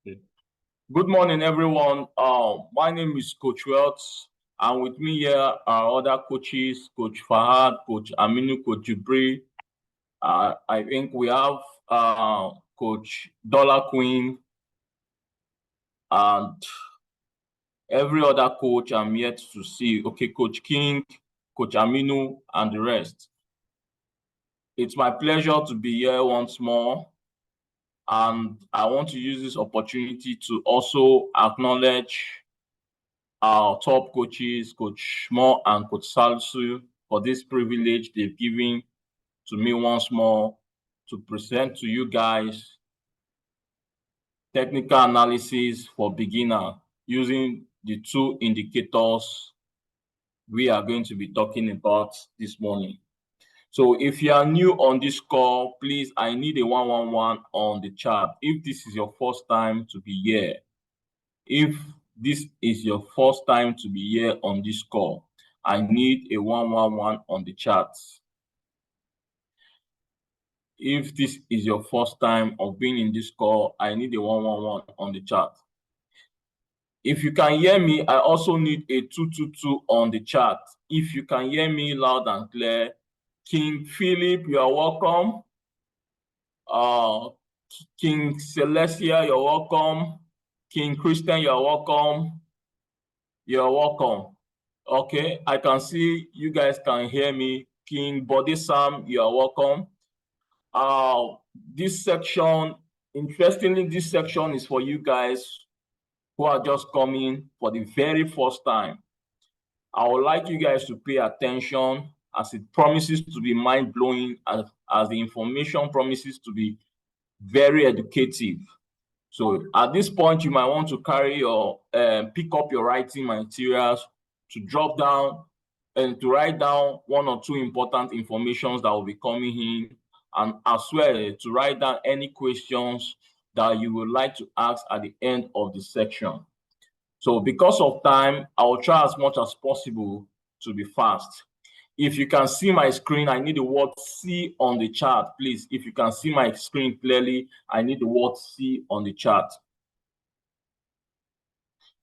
Okay. Good morning, everyone. My name is Coach Welts, and with me here are other coaches, Coach Fahad, Coach Aminu, Coach Jibri. I think we have Coach Dollar Queen, and every other coach I'm yet to see. Okay, Coach King, Coach Aminu, and the rest. It's my pleasure to be here once more. And I want to use this opportunity to also acknowledge our top coaches, Coach Mo and Coach Salsu, for this privilege they've given to me once more to present to you guys technical analysis for beginner using the two indicators we are going to be talking about this morning. So if you are new on this call, please, I need a 111 on the chat. If this is your first time to be here, if this is your first time to be here on this call, I need a 111 on the chat. If this is your first time of being in this call, I need a 111 on the chat. If you can hear me, I also need a 222 on the chat. If you can hear me loud and clear, King Philip, you are welcome. King Celestia, you're welcome. King Christian, you're welcome. You're welcome. Okay, I can see you guys can hear me. King Body Sam, you are welcome. This section, interestingly, this section is for you guys who are just coming for the very first time. I would like you guys to pay attention as it promises to be mind-blowing, as the information promises to be very educative. So at this point, you might want to carry your, pick up your writing materials to drop down and to write down one or two important informations that will be coming in, and as well to write down any questions that you would like to ask at the end of the section. So because of time, I will try as much as possible to be fast. If you can see my screen, I need the word "C" on the chart, please. If you can see my screen clearly, I need the word "C" on the chart.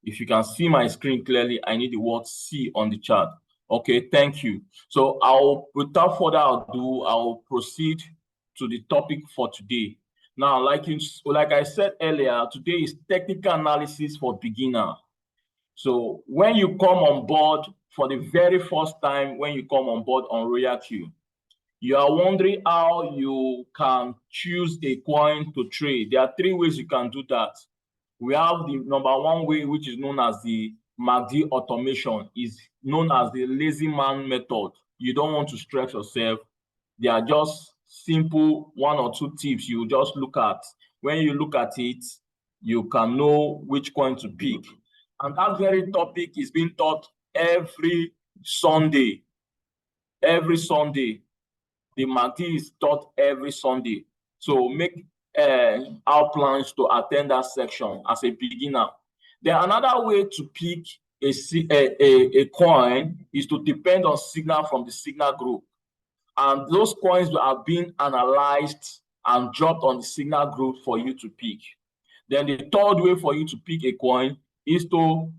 If you can see my screen clearly, I need the word "C" on the chart. Okay, thank you. So without further ado, I'll proceed to the topic for today. Now, like I said earlier, today is technical analysis for beginner. So when you come on board for the very first time, when you come on board on RoyalQ, you are wondering how you can choose a coin to trade. There are three ways you can do that. We have the number one way, which is known as the MACD automation, is known as the lazy man method. You don't want to stress yourself. They are just simple one or two tips you just look at. When you look at it, you can know which coin to pick. And that very topic is being taught every Sunday. Every Sunday. The MACD is taught every Sunday. So make our plans to attend that section as a beginner. Then another way to pick a coin is to depend on signal from the signal group. And those coins are being analyzed and dropped on the signal group for you to pick. Then the third way for you to pick a coin is to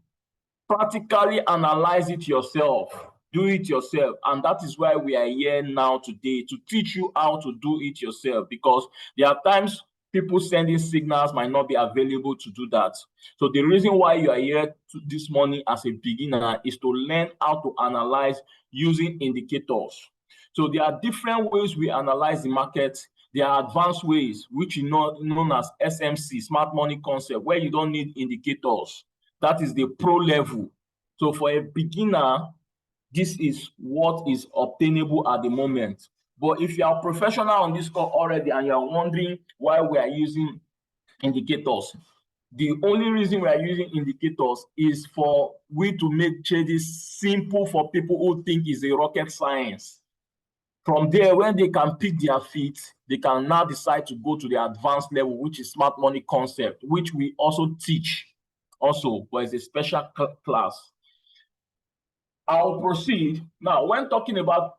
practically analyze it yourself. Do it yourself. And that is why we are here now today, to teach you how to do it yourself, because there are times people sending signals might not be available to do that. So the reason why you are here this morning as a beginner is to learn how to analyze using indicators. So there are different ways we analyze the market. There are advanced ways, which is known as SMC, smart money concept, where you don't need indicators. That is the pro level. So for a beginner, this is what is obtainable at the moment. But if you are professional on this call already and you are wondering why we are using indicators, the only reason we are using indicators is for we to make trading simple for people who think it's a rocket science. From there, when they can pick their feet, they can now decide to go to the advanced level, which is smart money concept, which we also teach also, but it's a special class. I'll proceed. Now, when talking about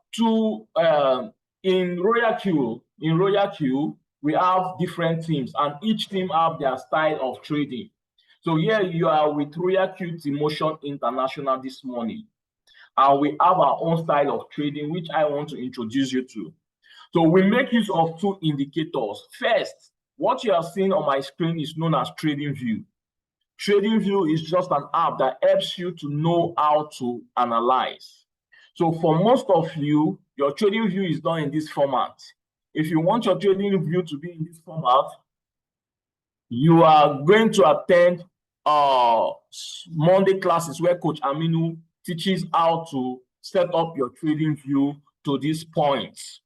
in RoyalQ, we have different teams, and each team have their style of trading. So here you are with RQTMI Motion International this morning, and we have our own style of trading, which I want to introduce you to. So we make use of two indicators. First, what you are seeing on my screen is known as TradingView. TradingView is just an app that helps you to know how to analyze. So for most of you, your TradingView is done in this format. If you want your TradingView to be in this format, you are going to attend Monday classes where Coach Aminu teaches how to set up your TradingView to these points.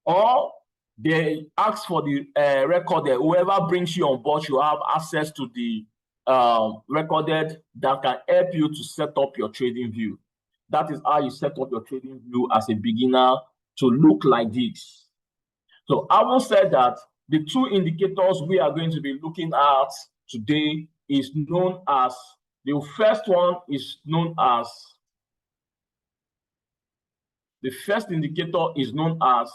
Or they ask for the recorded. Whoever brings you on board, you have access to the recorded that can help you to set up your TradingView. That is how you set up your TradingView as a beginner to look like this. So having said that, the two indicators we are going to be looking at today is known as, the first one is known as, the first indicator is known as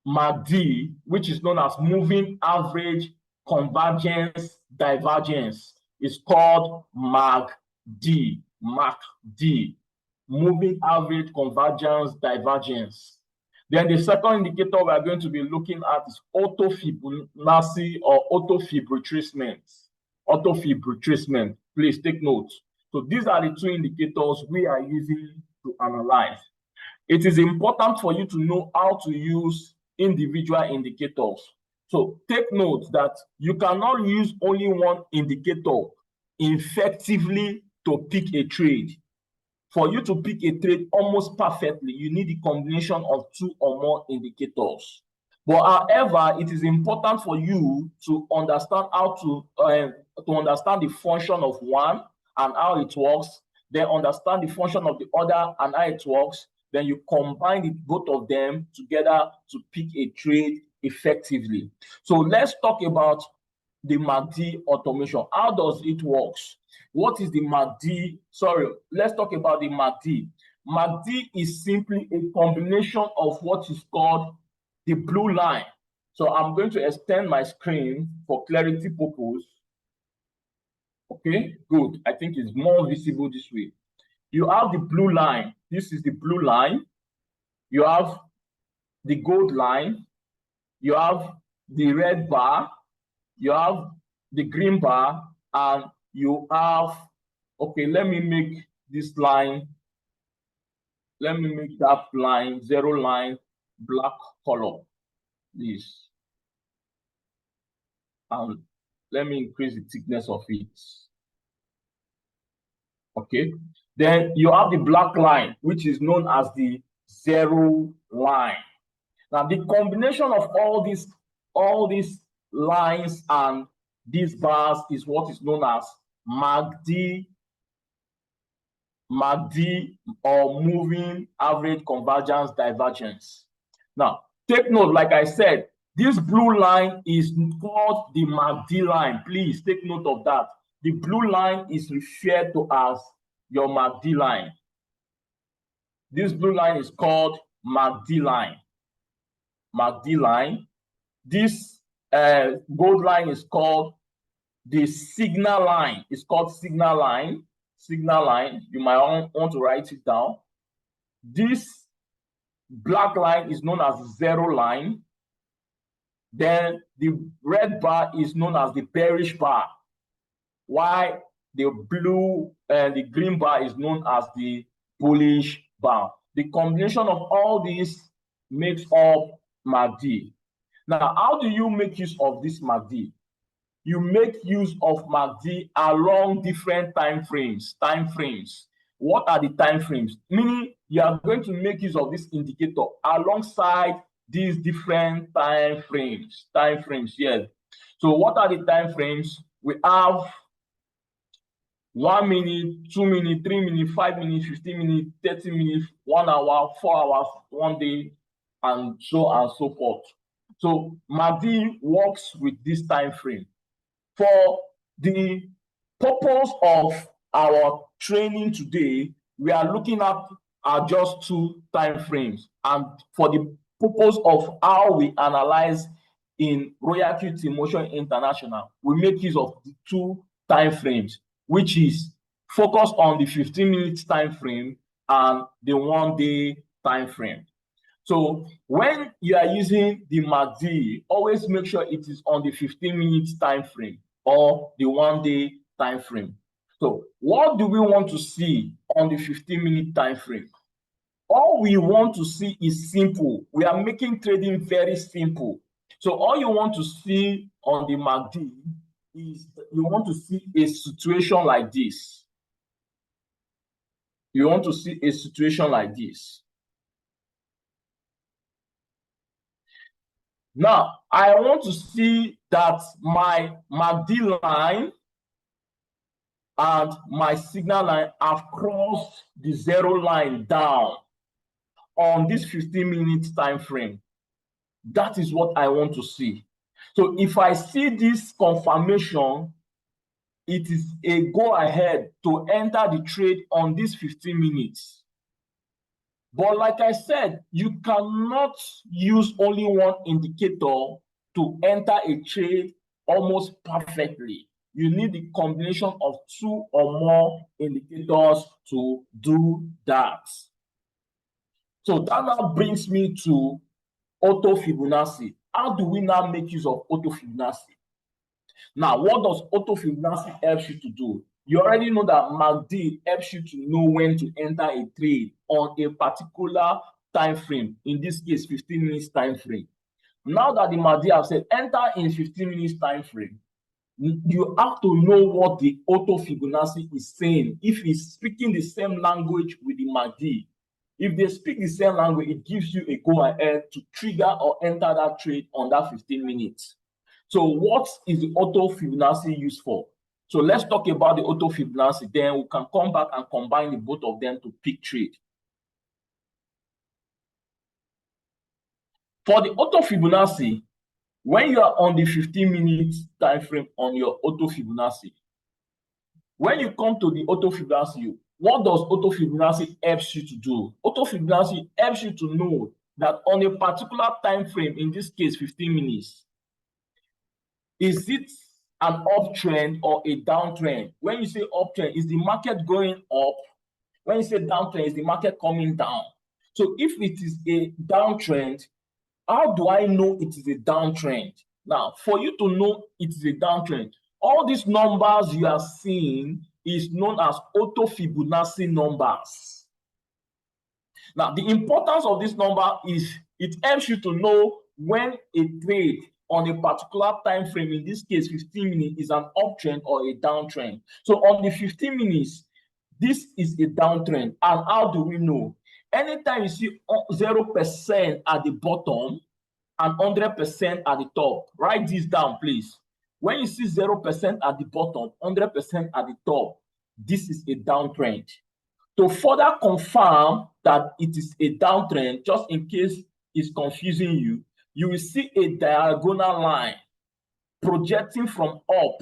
MACD, which is known as moving average convergence divergence. It's called MACD, moving average convergence divergence. Then the second indicator we are going to be looking at is auto Fibonacci or auto Fib retracement. Auto Fib retracement. Please take note. So these are the two indicators we are using to analyze. It is important for you to know how to use individual indicators. So take note that you cannot use only one indicator effectively to pick a trade. For you to pick a trade almost perfectly, you need a combination of two or more indicators. But however, it is important for you to understand how to understand the function of one and how it works, then understand the function of the other and how it works. Then you combine both of them together to pick a trade effectively. So let's talk about the MACD automation. How does it work? What is the MACD? Sorry, let's talk about the MACD. MACD is simply a combination of what is called the blue line. So I'm going to extend my screen for clarity purpose. Okay, good. I think it's more visible this way. You have the blue line. This is the blue line. You have the gold line. You have the red bar. You have the green bar, and you have, okay, let me make this line, let me make that line, zero line, black color, please. And let me increase the thickness of it. Okay, then you have the black line, which is known as the zero line. Now, the combination of all these lines and these bars is what is known as MACD or moving average convergence divergence. Now, take note, like I said, this blue line is called the MACD line. Please take note of that. The blue line is referred to as your MACD line. This blue line is called MACD line. MACD line. This gold line is called the signal line. It's called signal line. Signal line. You might want to write it down. This black line is known as zero line. Then the red bar is known as the bearish bar, while the blue and the green bar is known as the bullish bar. The combination of all these makes up MACD. Now, how do you make use of this MACD? You make use of MACD along different time frames. What are the time frames? Meaning you are going to make use of this indicator alongside these different time frames. Yes. So what are the time frames? We have 1 minute, 2 minutes, 3 minutes, 5 minutes, 15 minutes, 30 minutes, 1 hour, 4 hours, 1 day, and so on and so forth. So MACD works with this time frame. For the purpose of our training today, we are looking at just 2 time frames. And for the purpose of how we analyze in RQTMI Motion International, we make use of the two time frames, which is focus on the 15 minutes time frame and the 1 day time frame. So when you are using the MACD, always make sure it is on the 15 minutes time frame or the 1 day time frame. So what do we want to see on the 15-minute time frame? All we want to see is simple. We are making trading very simple. So all you want to see on the MACD is you want to see a situation like this. You want to see a situation like this. Now, I want to see that my MACD line and my signal line have crossed the zero line down on this 15-minute time frame. That is what I want to see. So if I see this confirmation, it is a go ahead to enter the trade on this 15 minutes. But like I said, you cannot use only one indicator to enter a trade almost perfectly. You need the combination of two or more indicators to do that. So that now brings me to auto Fibonacci. How do we now make use of auto Fibonacci? Now, what does auto Fibonacci help you to do? You already know that MACD helps you to know when to enter a trade on a particular time frame, in this case 15 minutes time frame. Now that the MACD have said enter in 15 minutes time frame, you have to know what the auto Fibonacci is saying. If it's speaking the same language with the MACD, if they speak the same language, it gives you a go ahead to trigger or enter that trade on that 15 minutes. So what is the auto Fibonacci used for? So let's talk about the auto Fibonacci, then we can come back and combine the both of them to pick trade. For the auto Fibonacci, when you are on the 15 minutes time frame on your auto Fibonacci, when you come to the auto Fibonacci, what does auto Fibonacci helps you to do? Auto Fibonacci helps you to know that on a particular time frame, in this case 15 minutes, is it an uptrend or a downtrend? When you say uptrend, is the market going up? When you say downtrend, is the market coming down? So if it is a downtrend, how do I know it is a downtrend? Now, for you to know it is a downtrend, all these numbers you are seeing is known as auto Fibonacci numbers. Now, the importance of this number is it helps you to know when a trade on a particular time frame, in this case 15 minutes, is an uptrend or a downtrend. So on the 15 minutes, this is a downtrend. And how do we know? Anytime you see 0% at the bottom and 100% at the top, write this down, please. When you see 0% at the bottom, 100% at the top, this is a downtrend. To further confirm that it is a downtrend, just in case it's confusing you, you will see a diagonal line projecting from up,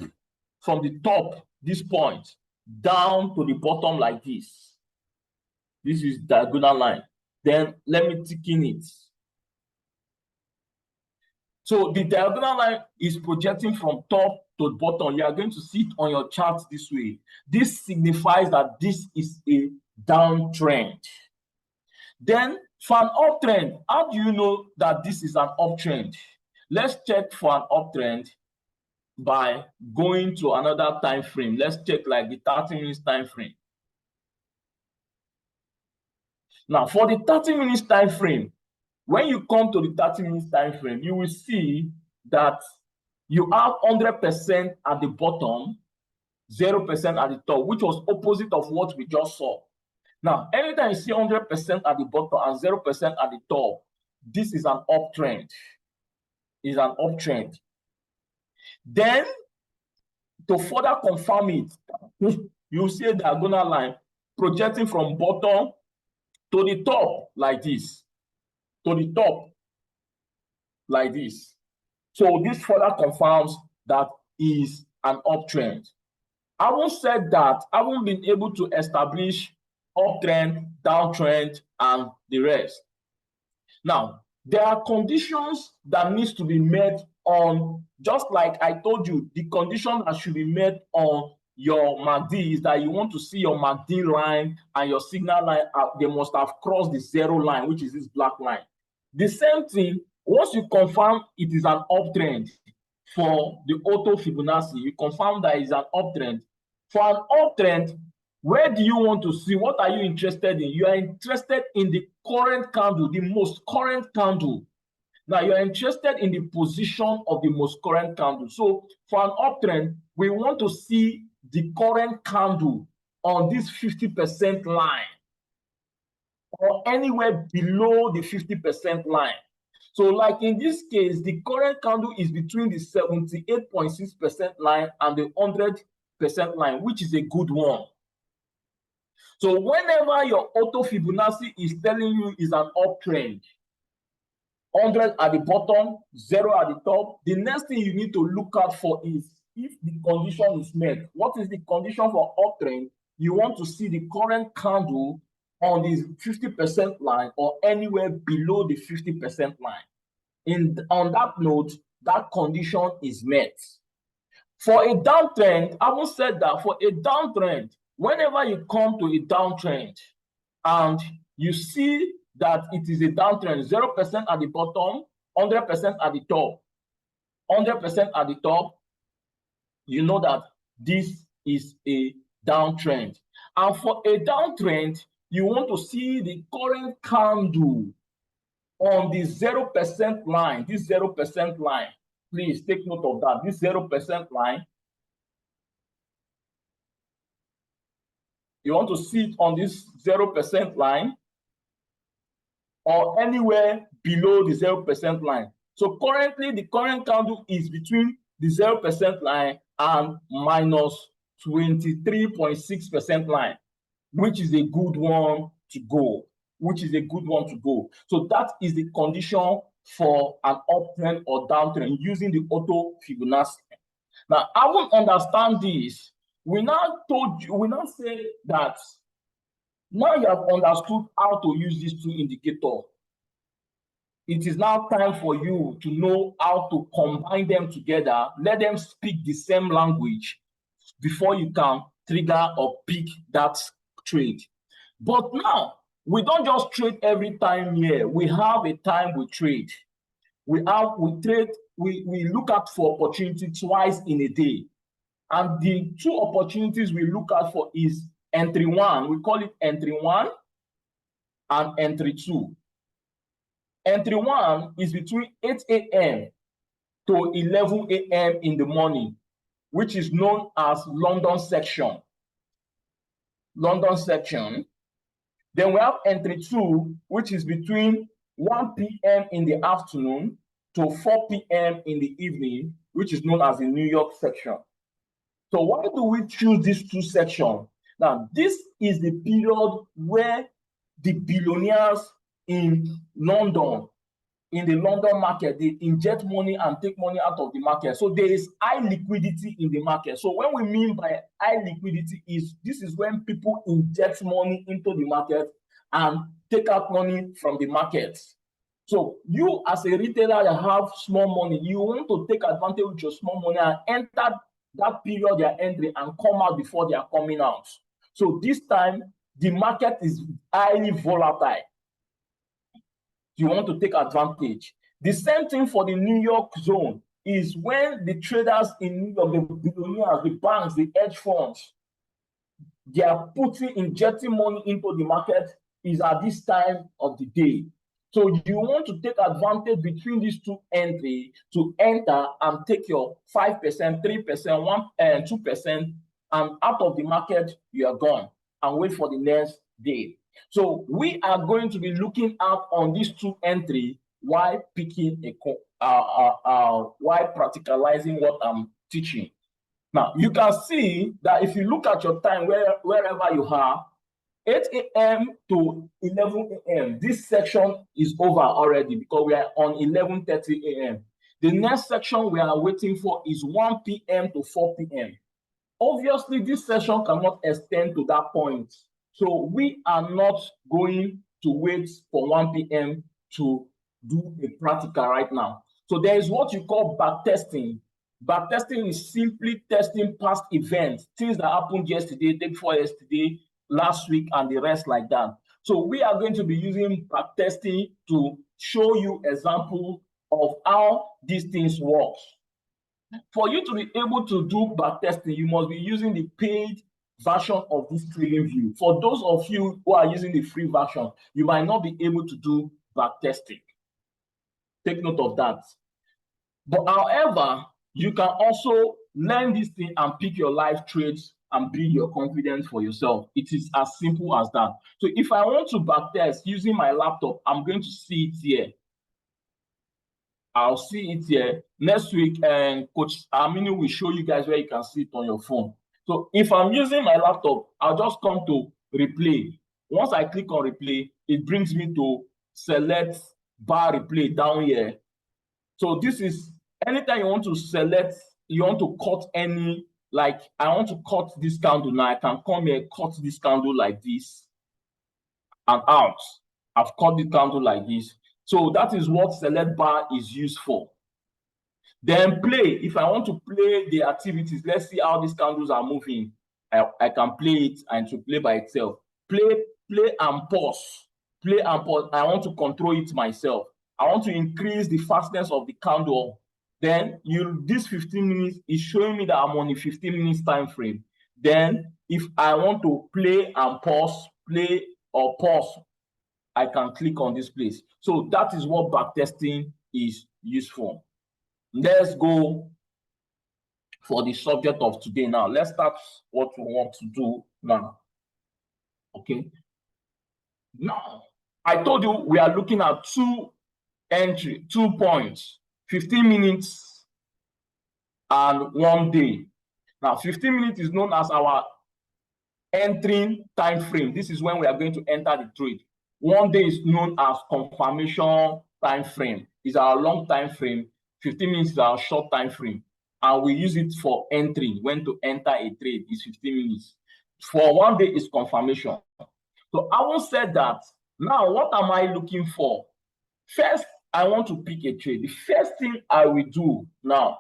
from the top, this point, down to the bottom like this. This is diagonal line. Then let me tick in it. So the diagonal line is projecting from top to bottom. You are going to see it on your chart this way. This signifies that this is a downtrend. Then for an uptrend, how do you know that this is an uptrend? Let's check for an uptrend by going to another time frame. Let's check like the 30 minutes time frame. Now, for the 30 minutes time frame, when you come to the 30 minutes time frame, you will see that you have 100% at the bottom, 0% at the top, which was opposite of what we just saw. Now, anytime you see 100% at the bottom and 0% at the top, this is an uptrend. Is an uptrend. Then, to further confirm it, you see a diagonal line projecting from bottom to the top like this. To the top like this. So this further confirms that is an uptrend. Having said that, I haven't been able to establish uptrend, downtrend, and the rest. Now, There are conditions that needs to be met on, just like I told you, the condition that should be met on your MACD is that you want to see your MACD line and your signal line, they must have crossed the zero line, which is this black line. The same thing, once you confirm it is an uptrend for the auto Fibonacci, you confirm that it's an uptrend. For an uptrend, where do you want to see? What are you interested in? You are interested in the current candle, the most current candle. Now, you are interested in the position of the most current candle. So, for an uptrend, we want to see the current candle on this 50% line or anywhere below the 50% line. So, like in this case, the current candle is between the 78.6% line and the 100% line, which is a good one. So whenever your auto Fibonacci is telling you is an uptrend, 100 at the bottom, 0 at the top, the next thing you need to look out for is if the condition is met. What is the condition for uptrend? You want to see the current candle on the 50% line or anywhere below the 50% line. On that note, that condition is met. For a downtrend, I will say that for a downtrend, whenever you come to a downtrend and you see that it is a downtrend, 0% at the bottom, 100% at the top, 100% at the top, you know that this is a downtrend. And for a downtrend, you want to see the current candle on the 0% line, this 0% line. Please take note of that. This 0% line, you want to see it on this 0% line or anywhere below the 0% line. So currently, the current candle is between the 0% line and minus 23.6% line, which is a good one to go. So that is the condition for an uptrend or downtrend using the auto Fibonacci. Now, I will understand this. We now say that now you have understood how to use these two indicators. It is now time for you to know how to combine them together. Let them speak the same language before you can trigger or pick that trade. But now, we don't just trade every time here. We have a time we trade. We look out for opportunity twice in a day. And the two opportunities we look out for is entry one. We call it entry one and entry two. Entry one is between 8 a.m. to 11 a.m. in the morning, which is known as London section. Then we have entry two, which is between 1 p.m. in the afternoon to 4 p.m. in the evening, which is known as the New York section. So why do we choose these two sections? Now, this is the period where the billionaires in London, in the London market, they inject money and take money out of the market. So there is high liquidity in the market. So what we mean by high liquidity is this is when people inject money into the market and take out money from the market. So you as a retailer that have small money, you want to take advantage of your small money and enter that period they are entering and come out before they are coming out. So this time, the market is highly volatile. You want to take advantage. The same thing for the New York zone is when the traders in New York, the billionaires, the banks, the hedge funds, they are injecting money into the market is at this time of the day. So you want to take advantage between these two entries to enter and take your 5%, 3%, 1 and 2%, and out of the market, you are gone and wait for the next day. So we are going to be looking out on these two entries while picking while practicalizing what I'm teaching. Now you can see that if you look at your time wherever you are, 8 a.m. to 11 a.m. This section is over already because we are on 11:30 a.m. The next section we are waiting for is 1 p.m. to 4 p.m. Obviously, this session cannot extend to that point. So we are not going to wait for 1 p.m. to do a practical right now. So there is what you call back testing. Back testing is simply testing past events, things that happened yesterday, day before yesterday, last week, and the rest like that. So we are going to be using back testing to show you example of how these things work. For you to be able to do back testing, you must be using the paid version of this trading view. For those of you who are using the free version, you might not be able to do back testing. Take note of that. But however, you can also learn this thing and pick your live trades and build your confidence for yourself. It is as simple as that. So if I want to backtest using my laptop, I'm going to see it here. I'll see it here next week, and Coach Aminu will show you guys where you can see it on your phone. So if I'm using my laptop, I'll just come to replay. Once I click on replay, it brings me to select bar replay down here. So this is anytime you want to select, you want to cut any, like I want to cut this candle now, I can come here, cut this candle like this and out. I've cut the candle like this. So that is what select bar is used for. Then play. If I want to play the activities, let's see how these candles are moving. I can play it and to play by itself. Play and pause. Play and pause. I want to control it myself. I want to increase the fastness of the candle. Then this 15 minutes is showing me that I'm on a 15 minutes time frame. Then if I want to play and pause, play or pause, I can click on this place. So that is what backtesting is used for. Let's go for the subject of today now. Let's start what we want to do now. Okay. Now, I told you we are looking at 2 points, 15 minutes and 1 day. Now, 15 minutes is known as our entering time frame. This is when we are going to enter the trade. 1 day is known as confirmation time frame. It's our long time frame. 15 minutes is our short time frame. And we use it for entering. When to enter a trade is 15 minutes. For 1 day is confirmation. So having said that, now what am I looking for? First, I want to pick a trade. The first thing I will do now,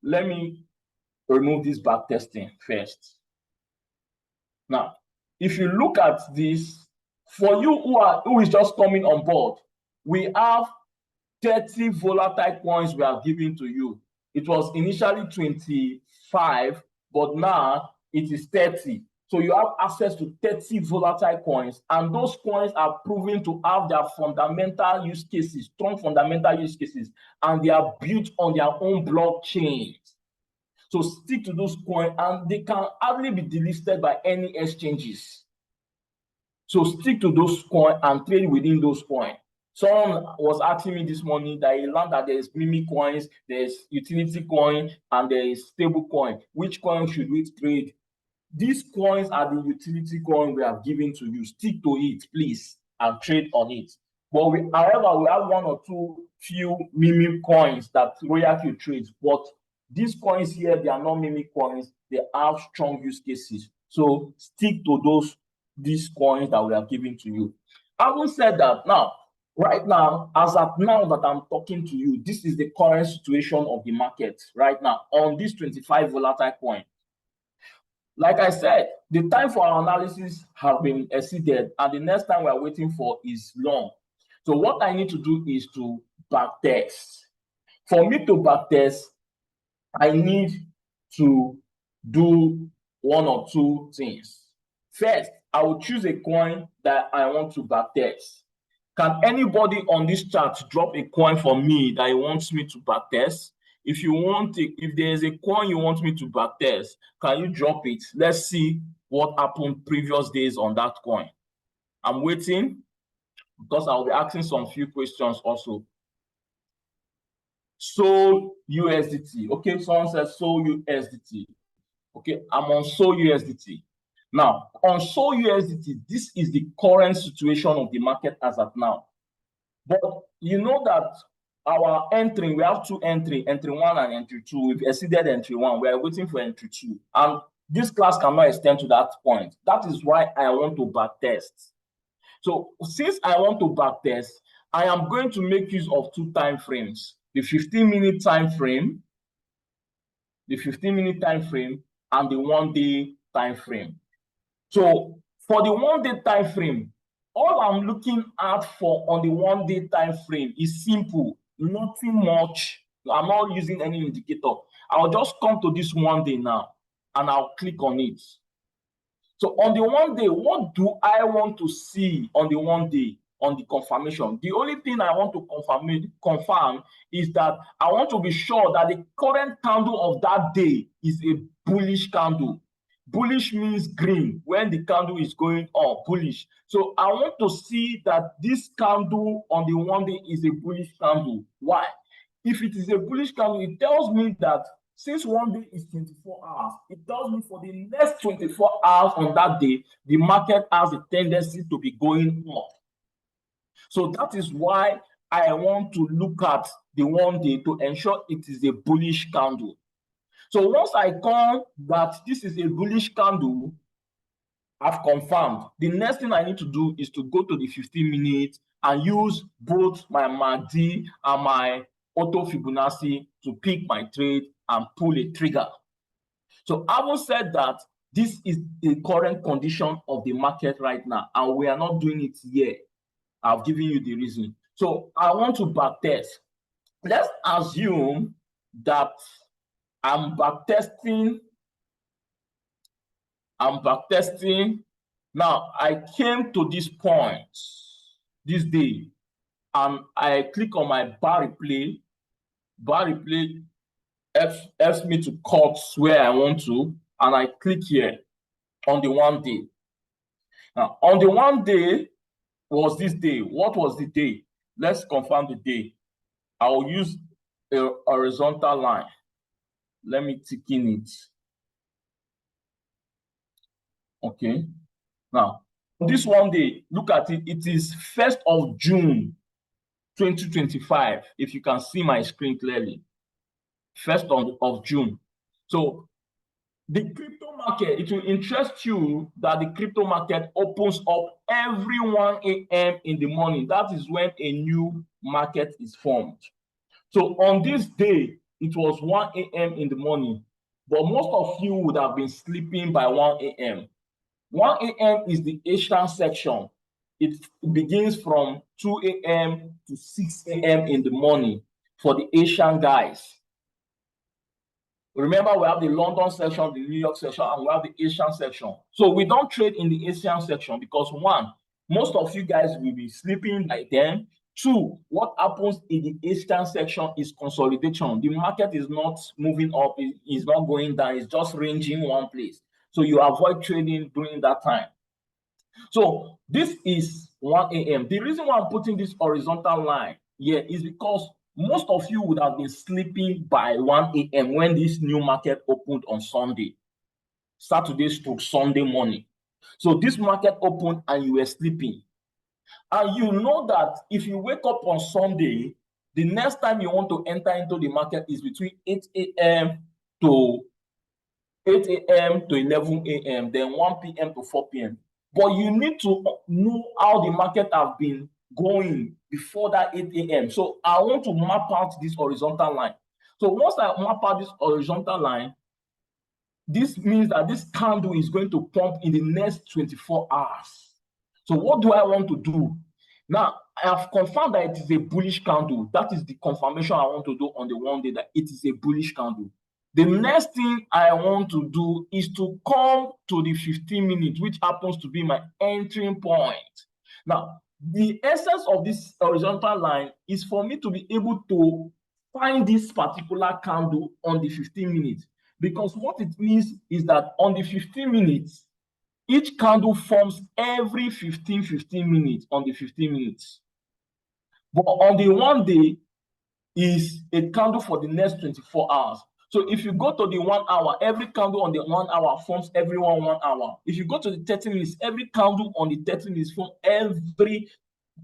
let me remove this back testing first. Now, if you look at this, for you who is just coming on board, we have 30 volatile coins we are giving to you. It was initially 25, but now it is 30. So you have access to 30 volatile coins, and those coins are proven to have their fundamental use cases, strong fundamental use cases, and they are built on their own blockchain. So stick to those coins, and they can hardly be delisted by any exchanges. So stick to those coins and trade within those coins. Someone was asking me this morning that he learned that there is meme coins, there is utility coin, and there is stable coin. Which coin should we trade? These coins are the utility coin we have given to you. Stick to it, please, and trade on it. But however, we have 1 or 2 few meme coins that RQTMI trades. But these coins here, they are not meme coins. They have strong use cases. So stick to these coins that we are giving to you. Having said that, now, right now, as at now that I'm talking to you, this is the current situation of the market right now on this 25 volatile coin. Like I said, the time for our analysis have been exceeded, and the next time we are waiting for is long. So what I need to do is to backtest. For me to backtest, I need to do 1 or 2 things. First, I will choose a coin that I want to backtest. Can anybody on this chart drop a coin for me that he wants me to backtest? If there is a coin you want me to backtest, can you drop it? Let's see what happened previous days on that coin. I'm waiting because I'll be asking some few questions also. Sol USDT. Okay, someone says Sol USDT. Okay, I'm on Sol USDT. Now, on Sol USDT, this is the current situation of the market as of now. But you know that our entry, we have 2 entry 1 and entry 2. We've exceeded entry 1. We are waiting for entry 2. And this class cannot extend to that point. That is why I want to backtest. So since I want to backtest, I am going to make use of two time frames, the 15-minute time frame, the 15-minute time frame, and the 1 day time frame. So for the 1 day time frame, all I'm looking at for on the 1 day time frame is simple, nothing much. I'm not using any indicator. I'll just come to this 1 day now and I'll click on it. So on the 1 day, what do I want to see on the 1 day on the confirmation? The only thing I want to confirm is that I want to be sure that the current candle of that day is a bullish candle. Bullish means green when the candle is going up, bullish. So I want to see that this candle on the 1 day is a bullish candle. Why? If it is a bullish candle, it tells me that since 1 day is 24 hours, it tells me for the next 24 hours on that day, the market has a tendency to be going up. So that is why I want to look at the 1 day to ensure it is a bullish candle. So once I come that this is a bullish candle, I've confirmed. The next thing I need to do is to go to the 15 minutes and use both my MACD and my auto Fibonacci to pick my trade and pull a trigger. So having said that, this is the current condition of the market right now, and we are not doing it yet. I've given you the reason. So I want to backtest. Let's assume that I'm backtesting. Now I came to this point this day and I click on my bar replay. Bar replay helps me to cut where I want to, and I click here on the 1 day. Now on the 1 day was this day. What was the day? Let's confirm the day. I will use a horizontal line. Let me tick in it. Okay. Now, this 1 day, look at it. It is 1st of June, 2025. If you can see my screen clearly, 1st of June. So the crypto market, it will interest you that the crypto market opens up every 1 a.m. in the morning. That is when a new market is formed. So on this day, it was 1 a.m. in the morning, but most of you would have been sleeping by 1 a.m. 1 a.m. is the Asian section. It begins from 2 a.m. to 6 a.m. in the morning for the Asian guys. Remember, we have the London section, the New York section, and we have the Asian section. So we don't trade in the Asian section because 1, most of you guys will be sleeping by then. 2, what happens in the Asian section is consolidation. The market is not moving up, it is not going down, it's just ranging one place. So you avoid trading during that time. So this is 1 a.m. The reason why I'm putting this horizontal line here is because most of you would have been sleeping by 1 a.m. when this new market opened on Sunday, Saturday stroke Sunday morning. So this market opened and you were sleeping. And you know that if you wake up on Sunday, the next time you want to enter into the market is between 8 a.m. to 11 a.m., then 1 p.m. to 4 p.m. But you need to know how the market have been going before that 8 a.m. So I want to map out this horizontal line. So once I map out this horizontal line, this means that this candle is going to pump in the next 24 hours. So what do I want to do? Now, I have confirmed that it is a bullish candle. That is the confirmation I want to do on the 1 day, that it is a bullish candle. The next thing I want to do is to come to the 15 minutes, which happens to be my entering point. Now, the essence of this horizontal line is for me to be able to find this particular candle on the 15 minutes. Because what it means is that on the 15 minutes, each candle forms every 15 minutes on the 15 minutes. But on the 1 day is a candle for the next 24 hours. So if you go to the 1 hour, every candle on the 1 hour forms every 1 hour. If you go to the 30 minutes, every candle on the 30 minutes forms every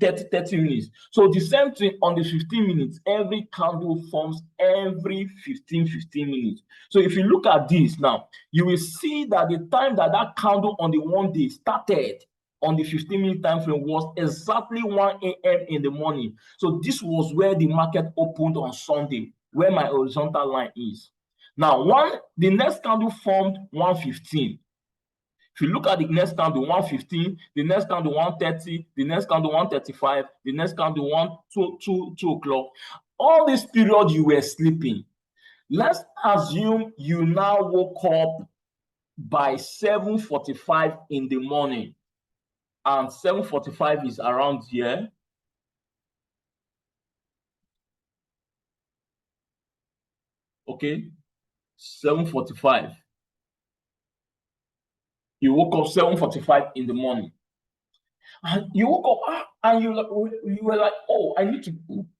30 minutes. So the same thing on the 15 minutes, every candle forms every 15 minutes. So if you look at this now, you will see that the time that that candle on the 1 day started on the 15-minute time frame was exactly 1 a.m. in the morning. So this was where the market opened on Sunday, where my horizontal line is. Now, the next candle formed 115. If you look at the next candle, 115, the next candle 130, the next candle 135, the next candle 2 o'clock. All this period you were sleeping. Let's assume you now woke up by 7:45 in the morning, and 7:45 is around here. Okay, 7:45. You woke up 7:45 in the morning. And you woke up and you were like, oh, I need to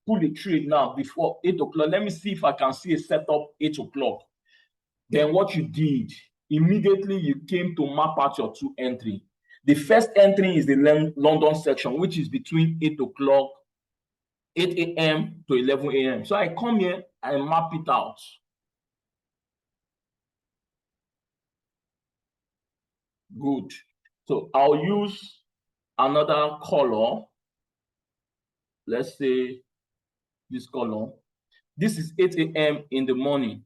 pull a trade now before 8 o'clock. Let me see if I can see a setup 8 o'clock. Then what you did, immediately you came to map out your two entry. The first entry is the London section, which is between 8 o'clock, 8 a.m. to 11 a.m. So I come here, I map it out. Good. So I'll use another color. Let's say this color. This is 8 a.m. in the morning.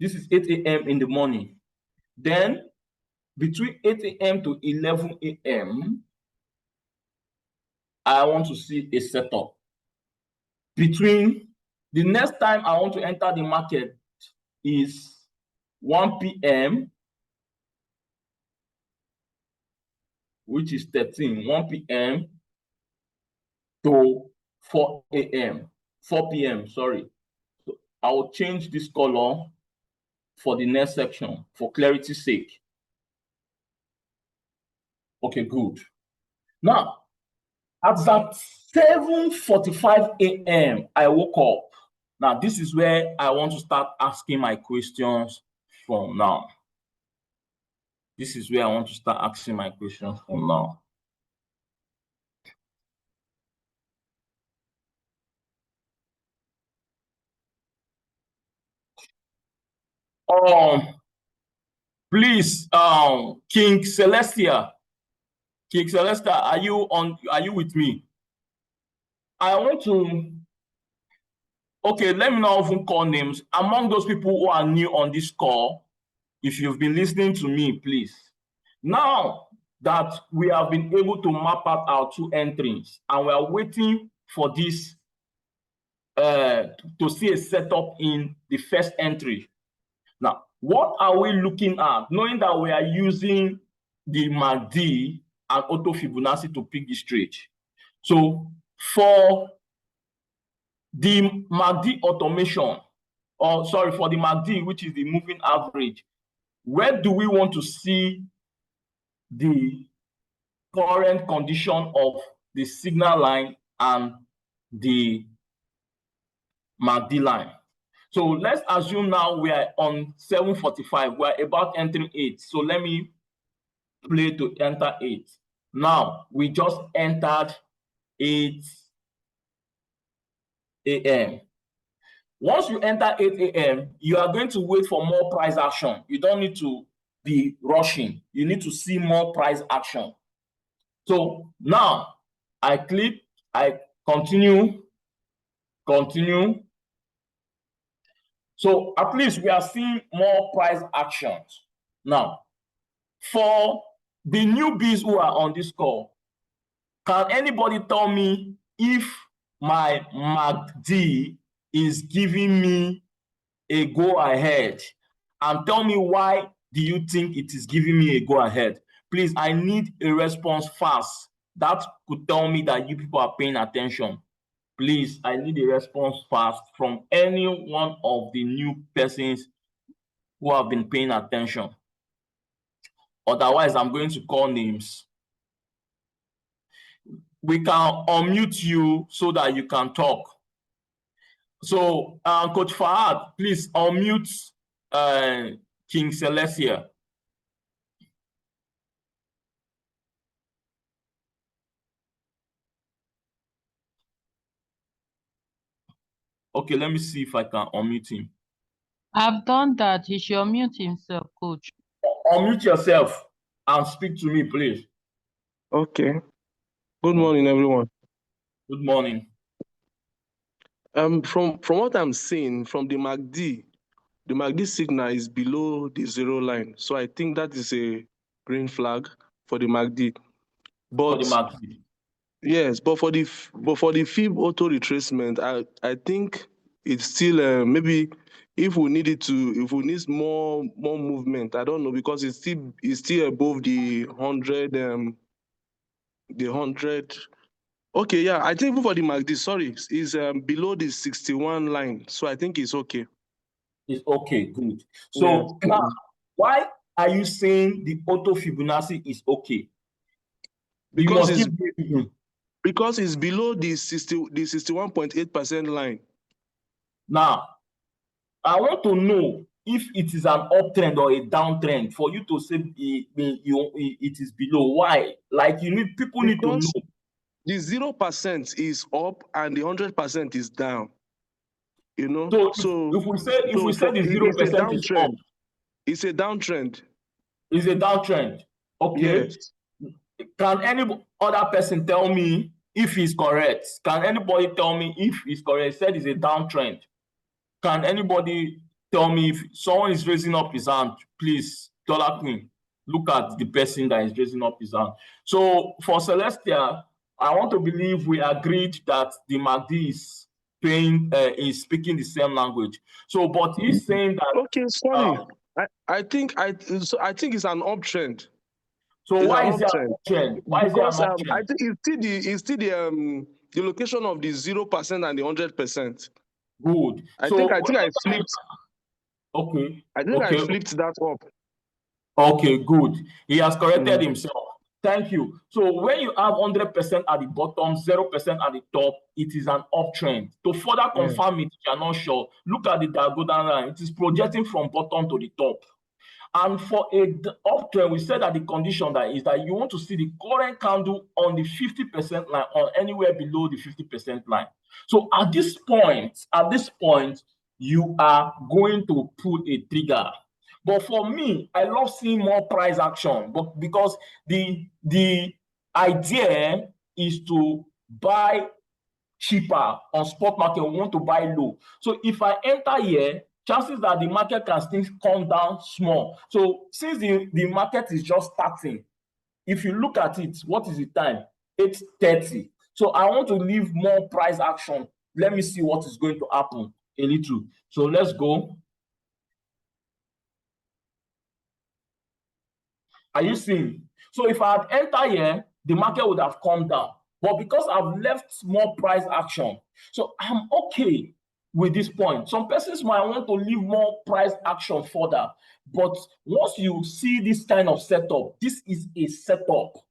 This is 8 a.m. in the morning. Then between 8 a.m. to 11 a.m., I want to see a setup. Between the next time I want to enter the market is 1 p.m., which is 1 p.m. to 4 a.m., 4 p.m., sorry. So I will change this color for the next section for clarity's sake. Okay, good. Now, at that 7:45 a.m., I woke up. Now, this is where I want to start asking my questions from now. This is where I want to start asking my questions from now. Please, King Celestia, are you with me? I want to, okay, let me not even call names. Among those people who are new on this call, if you've been listening to me, please. Now that we have been able to map out our two entries and we are waiting for this to see a setup in the first entry. Now, what are we looking at? Knowing that we are using the MACD and auto Fibonacci to pick this trade. So for the MACD automation, or sorry, for the MACD, which is the moving average, where do we want to see the current condition of the signal line and the MACD line? So let's assume now we are on 7:45. We're about entering 8. So let me play to enter 8. Now we just entered 8 a.m. Once you enter 8 a.m., you are going to wait for more price action. You don't need to be rushing. You need to see more price action. So now I click, I continue. So at least we are seeing more price actions. Now, for the newbies who are on this call, can anybody tell me if my MACD is giving me a go ahead? And tell me, why do you think it is giving me a go ahead? Please, I need a response fast. That could tell me that you people are paying attention. Please, I need a response fast from any one of the new persons who have been paying attention. Otherwise, I'm going to call names. We can unmute you so that you can talk. So, Coach Fahad, please unmute King Celestia. Okay, let me see if I can unmute him. I've done that. He should unmute himself, Coach. unmute yourself and speak to me, please. Okay. Good morning, everyone. Good morning. From what I'm seeing from the MACD signal is below the zero line. So I think that is a green flag for the MACD. But for the MACD. yes, but for the fib auto retracement, I think it's still maybe if we need more movement, I don't know, because it's still above the 100 Okay, yeah, I think for the MACD, sorry, is below the 61 line, so I think it's okay. It's okay, good. Yes. So now, why are you saying the auto Fibonacci is okay? Because it's below the 61.8% line. Now, I want to know if it is an uptrend or a downtrend for you to say it is below. Why? Like people need to know. The 0% is up and the 100% is down. You know. So if we say the 0% is up, it's a downtrend. It's a downtrend. Okay. Yes. Can any other person tell me if he's correct? Can anybody tell me if he's correct? He said it's a downtrend. Can anybody tell me if someone is raising up his hand? Please, Dollar Queen, look at the person that is raising up his hand. So for Celestia, I want to believe we agreed that the MACD is speaking the same language. So, but he's saying that. Okay, sorry. I think it's an uptrend. So why is there an uptrend? Why is there an uptrend? I think it's still the location of the 0% and the 100%. Good. I think I flipped. Okay. I think I flipped that up. Okay, good. He has corrected himself. Thank you. So when you have 100% at the bottom, 0% at the top, it is an uptrend. To further confirm it, if you are not sure, look at the diagonal line. It is projecting from bottom to the top. And for a uptrend, we said that the condition that is that you want to see the current candle on the 50% line or anywhere below the 50% line. So at this point, you are going to pull a trigger. But for me, I love seeing more price action, but because the idea is to buy cheaper on spot market, we want to buy low. So if I enter here, chances that the market can still come down small. So since the market is just starting, if you look at it, what is the time? 8:30. So I want to leave more price action. Let me see what is going to happen a little. So let's go. Are you seeing? So if I had entered here, the market would have come down. But because I've left more price action, so I'm okay with this point. Some persons might want to leave more price action further. But once you see this kind of setup, this is a setup.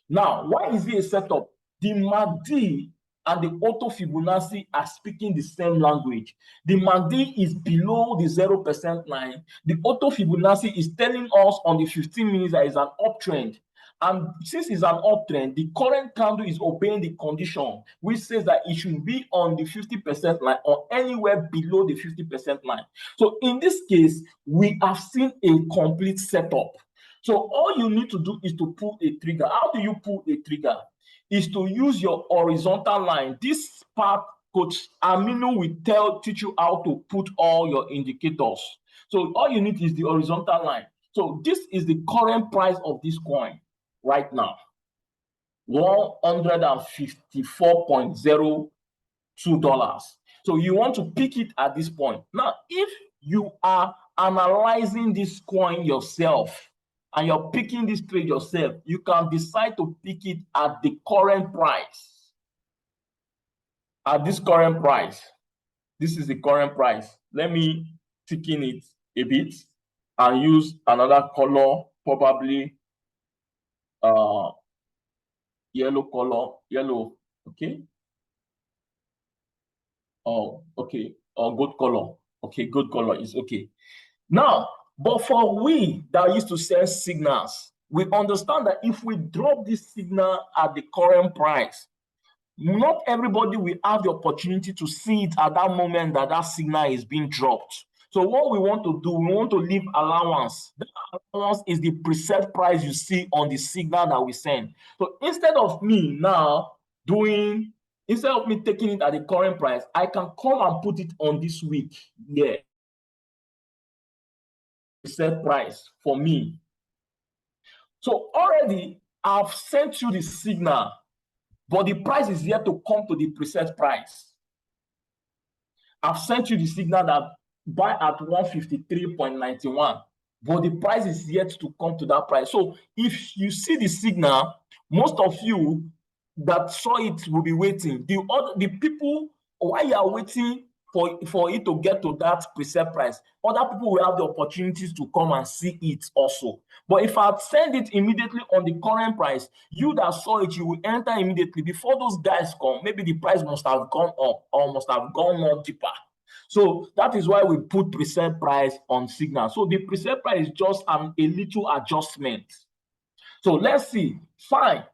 Now, why is it a setup? The MACD and the auto Fibonacci are speaking the same language. The MACD is below the 0% line. The auto Fibonacci is telling us on the 15 minutes that it's an uptrend. And since it's an uptrend, the current candle is obeying the condition, which says that it should be on the 50% line or anywhere below the 50% line. So in this case, we have seen a complete setup. So all you need to do is to pull a trigger. How do you pull a trigger? Is to use your horizontal line. This part, Coach Aminu will teach you how to put all your indicators. So all you need is the horizontal line. So this is the current price of this coin right now. $154.02. So you want to pick it at this point. Now, if you are analyzing this coin yourself, and you're picking this trade yourself, you can decide to pick it at the current price. At this current price. This is the current price. Let me thicken it a bit and use another color, probably yellow color, yellow, okay? Oh, okay, or good color. Okay, good color is okay. Now, but for we that used to sell signals, we understand that if we drop this signal at the current price, not everybody will have the opportunity to see it at that moment that that signal is being dropped. So what we want to do, we want to leave allowance. That allowance is the preset price you see on the signal that we send. So instead of me taking it at the current price, I can come and put it on this week here. Preset price for me. So already I've sent you the signal, but the price is yet to come to the preset price. I've sent you the signal that buy at 153.91, but the price is yet to come to that price. So if you see the signal, most of you that saw it will be waiting. The people, while you are waiting for it to get to that preset price, other people will have the opportunities to come and see it also. But if I send it immediately on the current price, you that saw it, you will enter immediately. Before those guys come, maybe the price must have gone up or must have gone more deeper. So that is why we put preset price on signal. So the preset price is just a little adjustment. So let's see. Fine.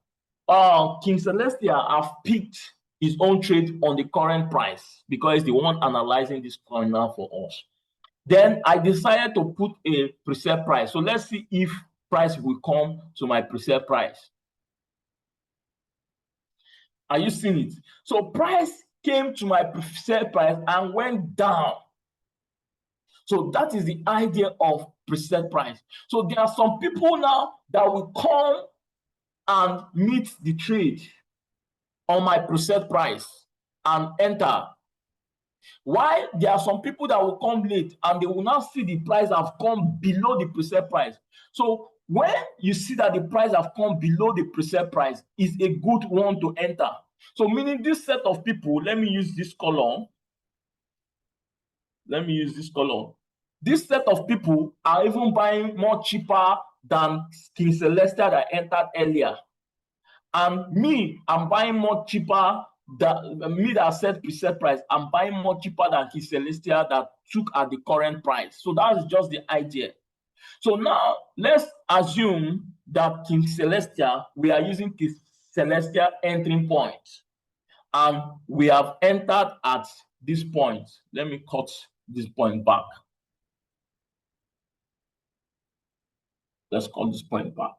King Celestia have picked his own trade on the current price because he's the one analyzing this coin now for us. Then I decided to put a preset price. So let's see if price will come to my preset price. Are you seeing it? So price came to my preset price and went down. So that is the idea of preset price. So there are some people now that will come and meet the trade on my preset price and enter. Why? There are some people that will come late and they will now see the price have come below the preset price. So when you see that the price have come below the preset price, is a good one to enter. So meaning this set of people, let me use this column. This set of people are even buying more cheaper than King Celestia that entered earlier. And me, I'm buying more cheaper than me that set preset price. I'm buying more cheaper than King Celestia that took at the current price. So that's just the idea. So now let's assume that King Celestia, we are using King Celestia entering point. And we have entered at this point. Let me cut this point back. Let's cut this point back.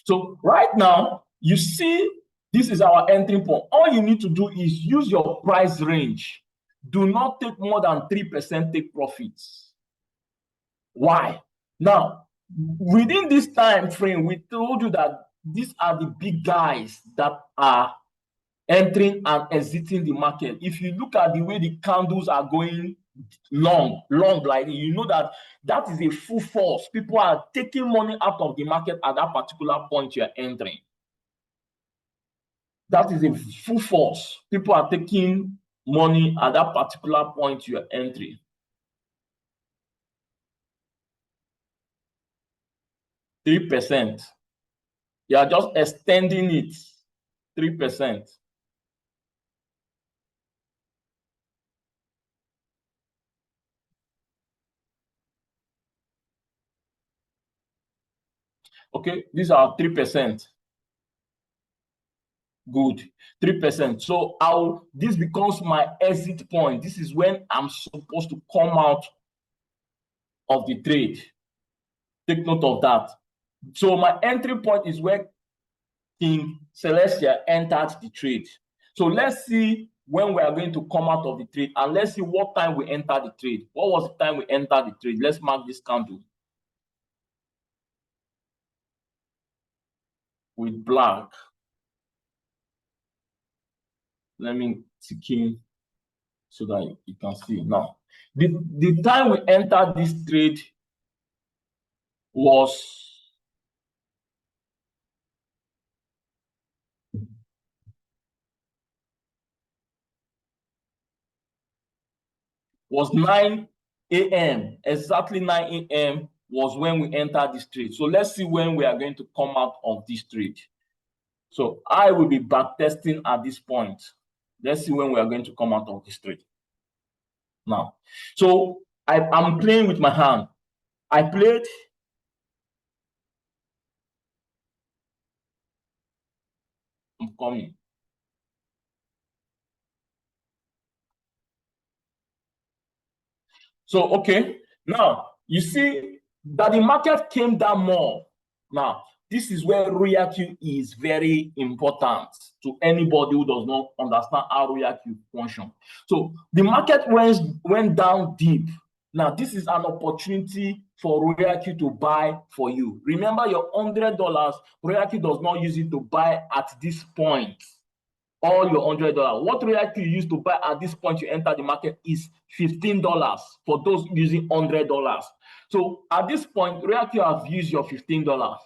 So right now, you see, this is our entry point. All you need to do is use your price range. Do not take more than 3% take profits. Why? Now, within this time frame, we told you that these are the big guys that are entering and exiting the market. If you look at the way the candles are going long like you know that is a full force. People are taking money out of the market at that particular point you're entering. That is a full force. People are taking money at that particular point you're entering. %. You are just extending it. 3%. Okay, these are 3%. Good, 3%. So this becomes my exit point. This is when I'm supposed to come out of the trade. Take note of that. So my entry point is where King Celestia entered the trade. So let's see when we are going to come out of the trade, and let's see what time we enter the trade. What was the time we entered the trade? Let's mark this candle with black. Let me tick in so that you can see now. The time we entered this trade was 9 a.m. Exactly 9 a.m. was when we entered this trade. So let's see when we are going to come out of this trade. So I will be back testing at this point. Let's see when we are going to come out of this trade. Now, so I'm playing with my hand. I played. I'm coming. So, okay. Now, you see that the market came down more. Now, this is where RQTMI is very important to anybody who does not understand how RQTMI functions. So the market went down deep. Now, this is an opportunity for RQTMI to buy for you. Remember your $100, RQTMI does not use it to buy at this point. All your $100. What RQTMI you use to buy at this point you enter the market is $15 for those using $100. So at this point, RQTMI have used your $15.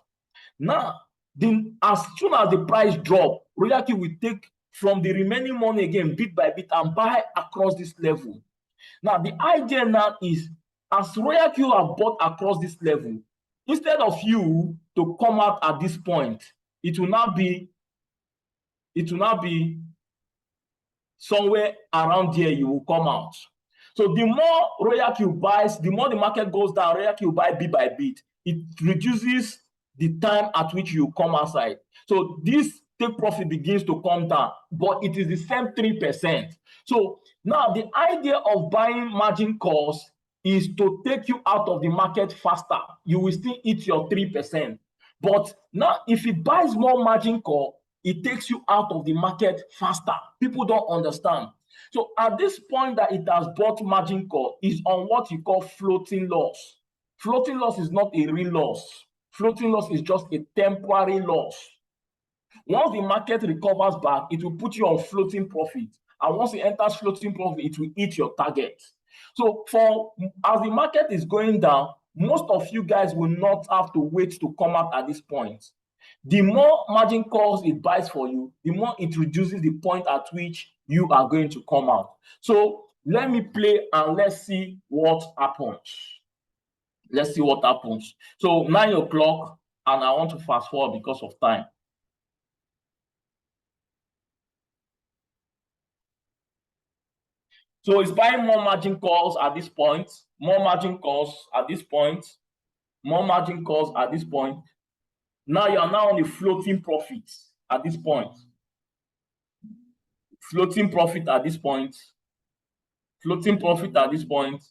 Now, then as soon as the price drop, RQTMI will take from the remaining money again, bit by bit, and buy across this level. Now, the idea now is, as RQTMI have bought across this level, instead of you to come out at this point, it will now be somewhere around here you will come out. So the more RQTMI buys, the more the market goes down, RQTMI will buy bit by bit. It reduces the time at which you come outside. So this take profit begins to come down, but it is the same 3%. So now the idea of buying margin calls is to take you out of the market faster. You will still eat your 3%. But now if it buys more margin call, it takes you out of the market faster. People don't understand. So at this point that it has bought margin call is on what you call floating loss. Floating loss is not a real loss. Floating loss is just a temporary loss. Once the market recovers back, it will put you on floating profit. And once it enters floating profit, it will hit your target. So as the market is going down, most of you guys will not have to wait to come out at this point. The more margin calls it buys for you, the more it reduces the point at which you are going to come out. So let me play and let's see what happens. Let's see what happens. So 9 o'clock, and I want to fast forward because of time. So it's buying more margin calls at this point, more margin calls at this point, more margin calls at this point. Now you are now on the floating profit at this point. Floating profit at this point. Floating profit at this point.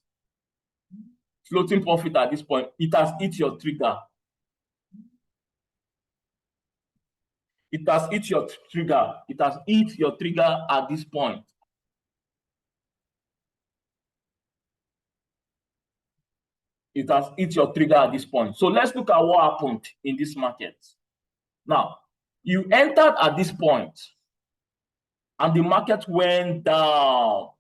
Floating profit at this point. It has hit your trigger. It has hit your trigger. It has hit your trigger at this point. It has hit your trigger at this point. So let's look at what happened in this market. Now, you entered at this point, and the market went down.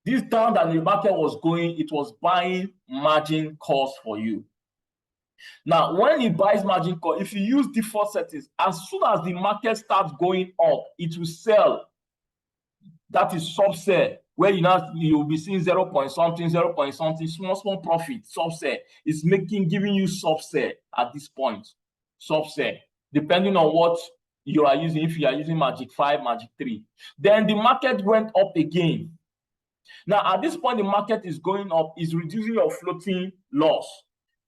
This down that the market was going, it was buying margin calls for you. Now, when it buys margin call, if you use default settings, as soon as the market starts going up, it will sell. That is subsell, where you'll be seeing 0 point something, small profit. Subsell is giving you subsell at this point. Subsell, depending on what you are using. If you are using Magic 5, Magic 3, then the market went up again. Now, at this point, the market is going up, is reducing your floating loss.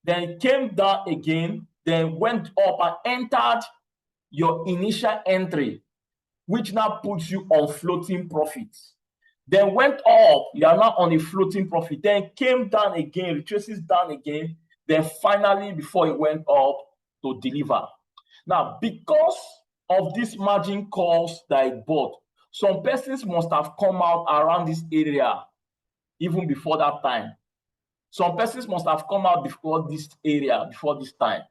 Then it came down again, then went up and entered your initial entry, which now puts you on floating profits. Then went up, you are now on a floating profit. Then came down again, retraces down again. Then finally, before it went up to deliver. Now, because of this margin calls that it bought, some persons must have come out around this area even before that time. Some persons must have come out before this area, before this time.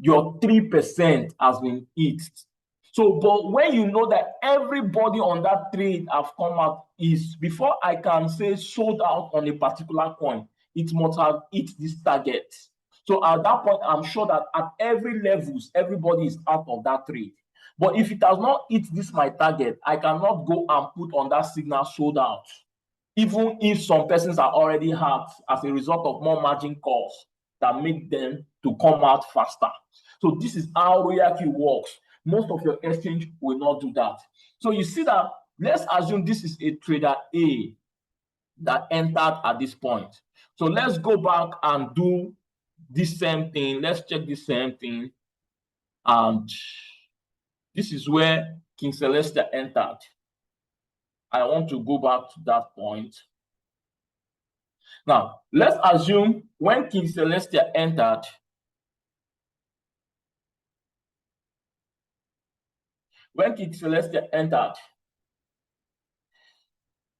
Your 3% has been hit. So, but when you know that everybody on that trade have come out, is before I can say sold out on a particular coin, it must have hit this target. So at that point, I'm sure that at every levels, everybody is out of that trade. But if it has not hit this my target, I cannot go and put on that signal sold out, even if some persons are already out as a result of more margin calls that make them to come out faster. So this is how RQTMI works. Most of your exchange will not do that. So you see that, let's assume this is a trader A that entered at this point. So let's go back and do this same thing. Let's check the same thing. And this is where King Celestia entered. I want to go back to that point. Now, let's assume when King Celestia entered,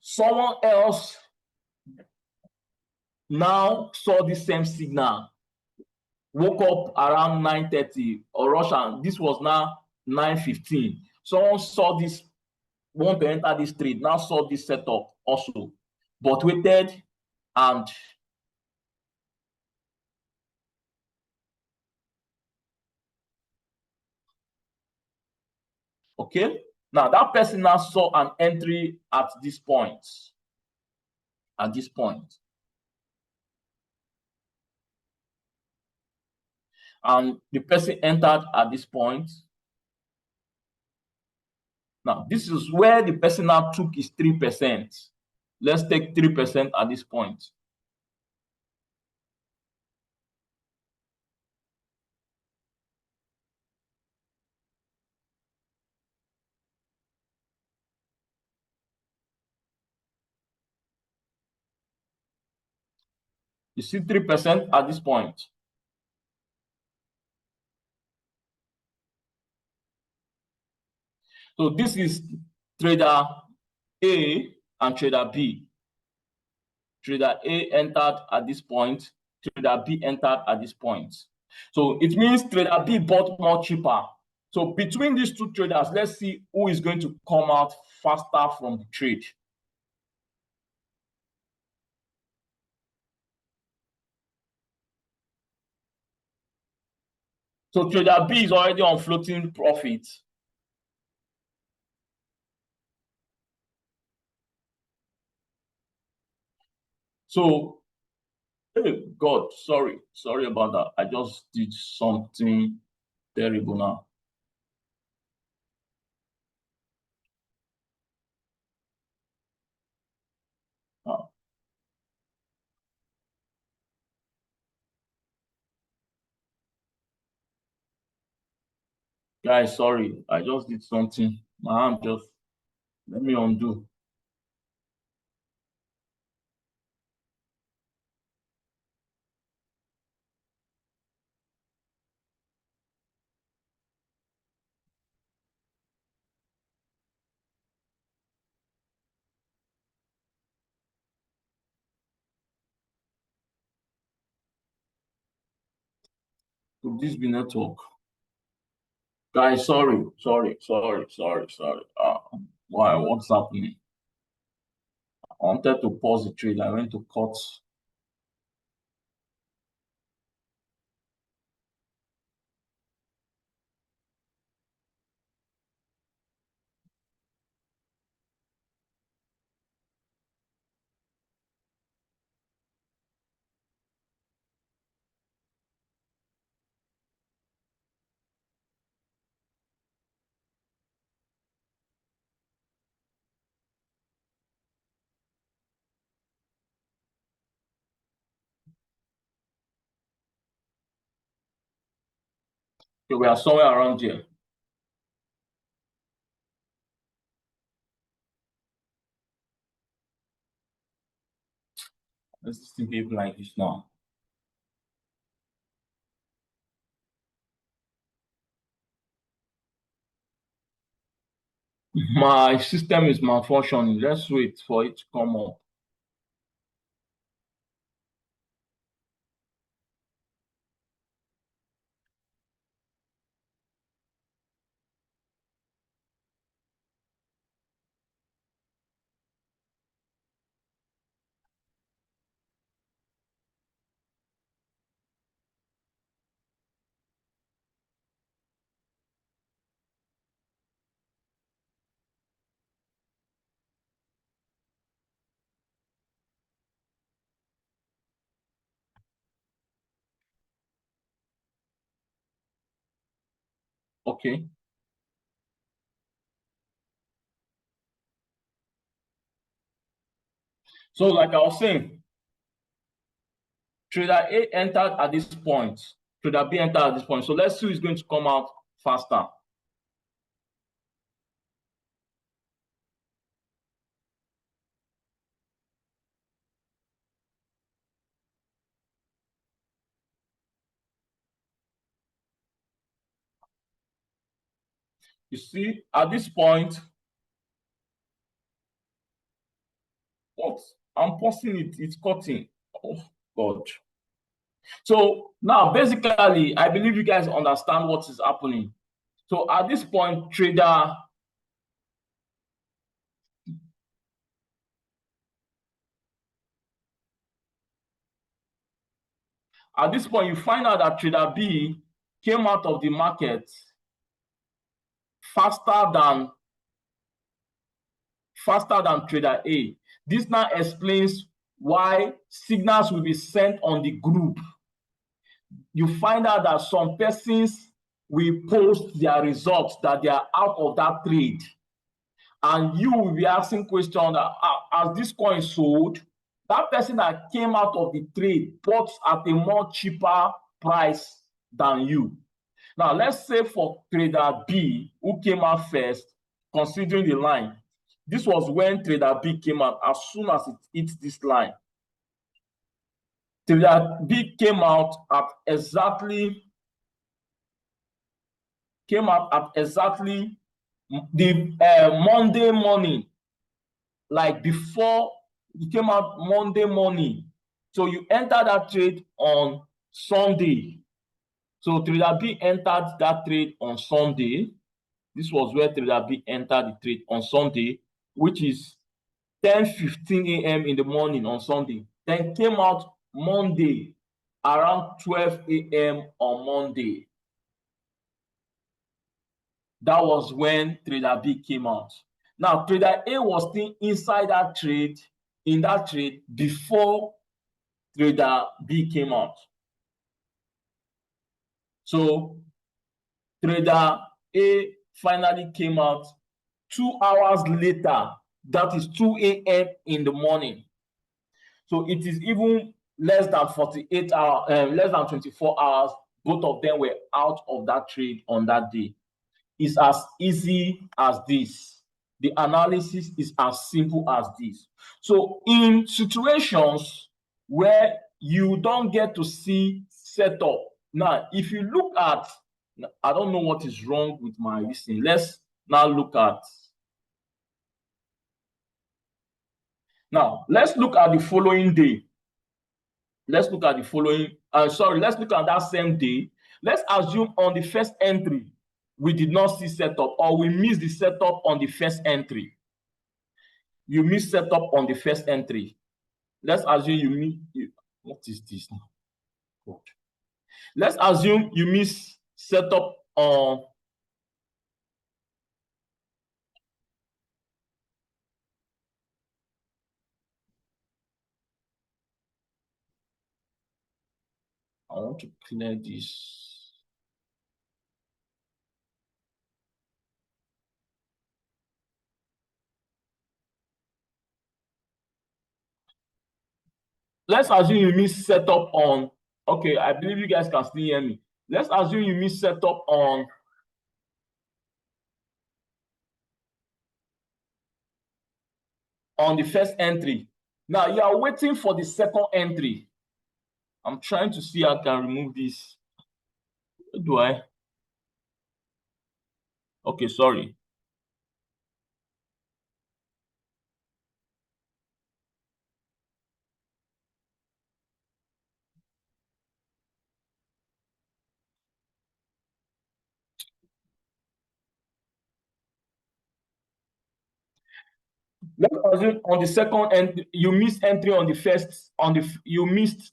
someone else now saw the same signal, woke up around 9:30 or Russian. This was now 9:15. Someone saw this, want to enter this trade, now saw this setup also, but waited and okay. Now that person now saw an entry at this point. At this point. And the person entered at this point. Now, this is where the person now took his 3%. Let's take 3% at this point. You see 3% at this point. So this is trader A and trader B. Trader A entered at this point. Trader B entered at this point. So it means trader B bought more cheaper. So between these two traders, let's see who is going to come out faster from the trade. So trader B is already on floating profit. So, hey, God, sorry about that. I just did something terrible now. Ah. Guys, sorry, I just did something. My hand just, let me undo. Could this be network? Guys, sorry. Why? What's happening? I wanted to pause the trade. I went to cut. Okay, we are somewhere around here. Let's think it like this now. My system is malfunctioning. Let's wait for it to come up. Okay. So, like I was saying, trader A entered at this point. Trader B entered at this point. So let's see who is going to come out faster. You see, at this point, what? I'm pausing it, it's cutting. Oh, God. So now, basically, I believe you guys understand what is happening. So at this point, you find out that trader B came out of the market faster than trader A. This now explains why signals will be sent on the group. You find out that some persons will post their results that they are out of that trade. And you will be asking questions that, as this coin sold, that person that came out of the trade bought at a more cheaper price than you. Now, let's say for trader B, who came out first, considering the line, this was when trader B came out. As soon as it hits this line, trader B came out at exactly the Monday morning, like before it came out Monday morning. So you enter that trade on Sunday. So trader B entered that trade on Sunday. This was where trader B entered the trade on Sunday, which is 10:15 a.m. in the morning on Sunday. Then came out Monday around 12 a.m. on Monday. That was when trader B came out. Now, trader A was still inside that trade, before trader B came out. So trader A finally came out 2 hours later, that is 2 a.m. in the morning. So it is even less than 48 hours, less than 24 hours, both of them were out of that trade on that day. It's as easy as this. The analysis is as simple as this. So in situations where you don't get to see setup, now if you look at, I don't know what is wrong with my listening. Let's now look at, let's look at the following day. Let's look at the following, let's look at that same day. Let's assume on the first entry, we did not see setup, or we missed the setup on the first entry. You missed setup on the first entry. Let's assume what is this now? God. Let's assume you miss setup on I want to clear this. Let's assume you miss setup on, okay, I believe you guys can still hear me. Let's assume you miss setup on the first entry. Now you are waiting for the second entry. I'm trying to see how I can remove this. Where do I? Okay, sorry. Let's assume on the second entry, you missed entry on the first, you missed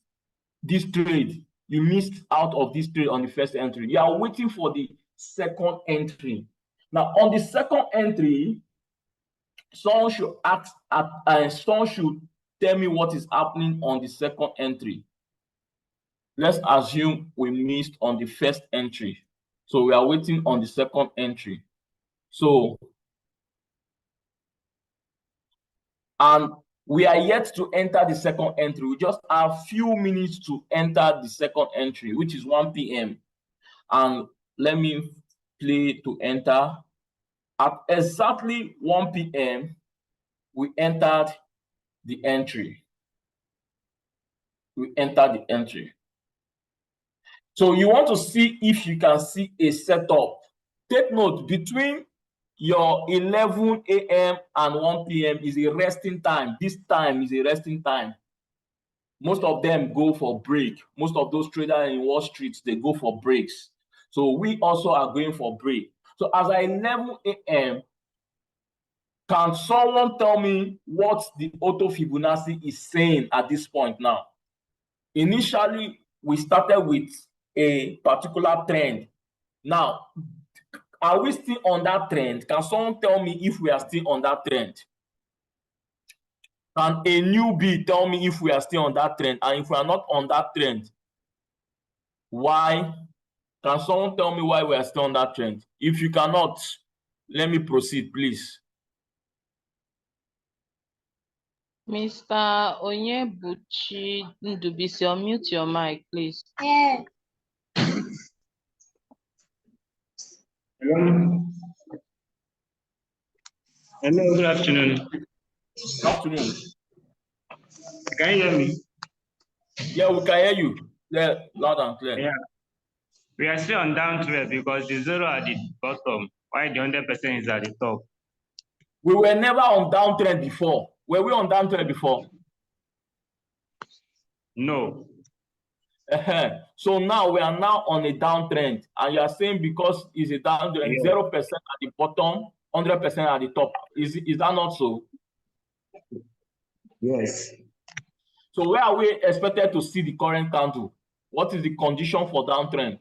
this trade. You missed out of this trade on the first entry. You are waiting for the second entry. Now, on the second entry, someone should someone should tell me what is happening on the second entry. Let's assume we missed on the first entry. So we are waiting on the second entry. So, and we are yet to enter the second entry. We just have a few minutes to enter the second entry, which is 1 p.m. And let me play to enter. At exactly 1 p.m., we entered the entry. So you want to see if you can see a setup. take note, between your 11 a.m. and 1 p.m. is a resting time. This time is a resting time. Most of them go for break. Most of those traders in Wall Street, they go for breaks. So we also are going for break. So as at 11 a.m., can someone tell me what the auto Fibonacci is saying at this point now? Initially, we started with a particular trend. Now, are we still on that trend? Can someone tell me if we are still on that trend? Can a newbie tell me if we are still on that trend? And if we are not on that trend, why? Can someone tell me why we are still on that trend? If you cannot, let me proceed, please. Mr. Onyebuchi Ndubisi, unmute your mic, please. Hello. Hello, good afternoon. Good afternoon. Can you hear me? Yeah, we can hear you. Yeah, loud and clear. Yeah. We are still on downtrend because the zero at the bottom, while the 100% is at the top. We were never on downtrend before. Were we on downtrend before? No. So now we are now on a downtrend, and you are saying because it's a downtrend, 0% at the bottom, 100% at the top. Is that not so? Yes. So where are we expected to see the current candle? What is the condition for downtrend?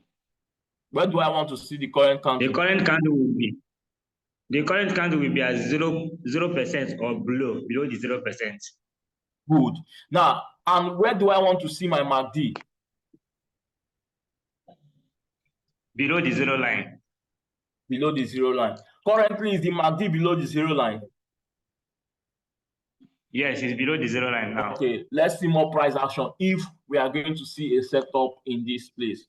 Where do I want to see the current candle? The current candle will be at 0% or below the 0%. Good. Now, and where do I want to see my MACD? Below the zero line. Below the zero line. Currently, is the MACD below the zero line? Yes, it's below the zero line now. Okay, let's see more price action if we are going to see a setup in this place.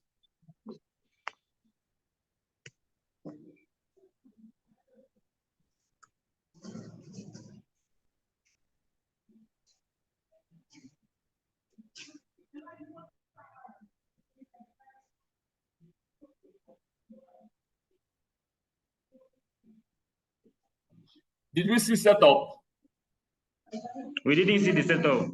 Did we see setup? We didn't see the setup.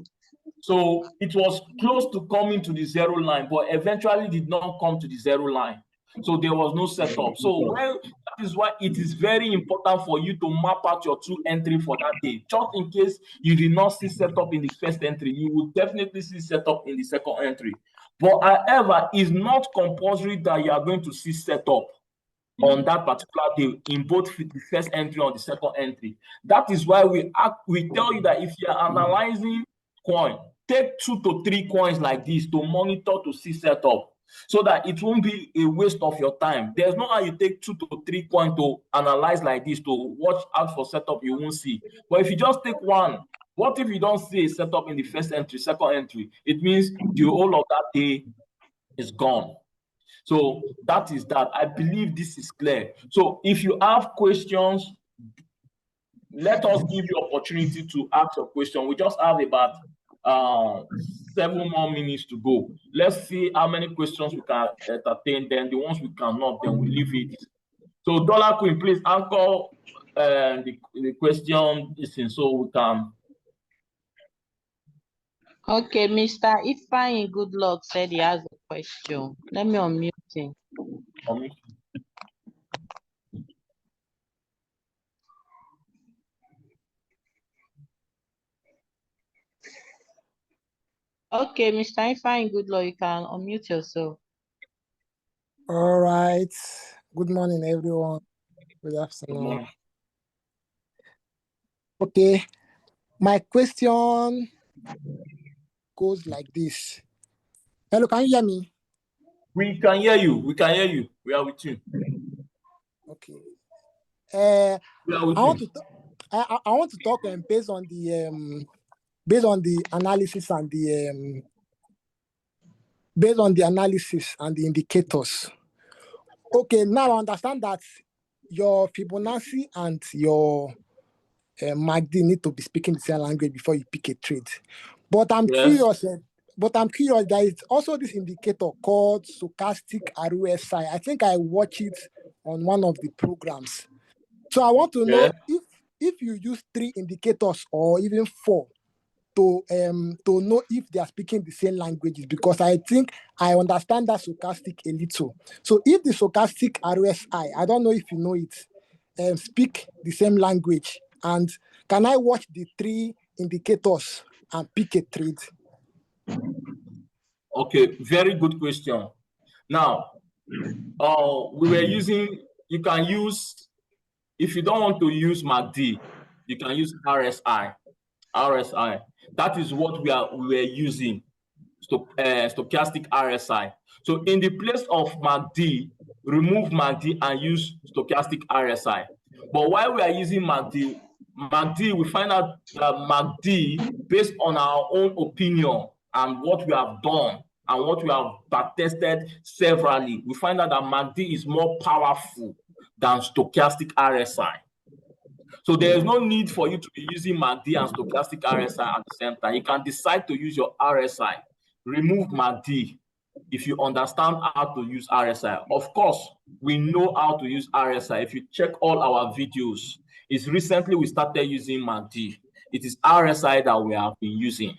So it was close to coming to the zero line, but eventually did not come to the zero line. So there was no setup. So that is why it is very important for you to map out your two entry for that day. Just in case you did not see setup in the first entry, you will definitely see setup in the second entry. But however, it's not compulsory that you are going to see setup on that particular day in both the first entry or the second entry. That is why we tell you that if you are analyzing coin, take 2 to 3 coins like this to monitor to see setup, so that it won't be a waste of your time. There's no how you take 2 to 3 coins to analyze like this to watch out for setup you won't see. But if you just take one, what if you don't see a setup in the first entry, second entry? It means the whole of that day is gone. So that is that. I believe this is clear. So if you have questions, let us give you opportunity to ask a question. We just have about 7 more minutes to go. Let's see how many questions we can entertain. Then the ones we cannot, then we leave it. So Dollar Queen, please anchor the question so we can. Okay, Mr. Ifeanyi Goodluck said he has a question. Let me unmute him. Okay, Mr. Ifeanyi Goodluck, you can unmute yourself. All right. Good morning, everyone. Good afternoon. Okay. My question goes like this. Hello, can you hear me? We can hear you. We can hear you. We are with you. Okay. I want to talk based on the analysis and the indicators. Okay, now I understand that your Fibonacci and your MACD need to be speaking the same language before you pick a trade. But I'm curious. but I'm curious. There is also this indicator called stochastic ROSI. I think I watch it on one of the programs. So I want to know if you use 3 indicators or even 4 to know if they are speaking the same languages, because I think I understand that stochastic a little. So if the stochastic RSI, I don't know if you know it, speak the same language, and can I watch the 3 indicators and pick a trade? Okay, very good question. Now, we were using, you can use, if you don't want to use MACD, you can use RSI. RSI. That is what we were using, stochastic RSI. So in the place of MACD, remove MACD and use stochastic RSI. But while we are using MACD, we find out that MACD, based on our own opinion and what we have done and what we have backtested severally, we find out that MACD is more powerful than stochastic RSI. So there is no need for you to be using MACD and stochastic RSI at the same time. You can decide to use your RSI, remove MACD if you understand how to use RSI. Of course, we know how to use RSI. If you check all our videos, it's recently we started using MACD. It is RSI that we have been using.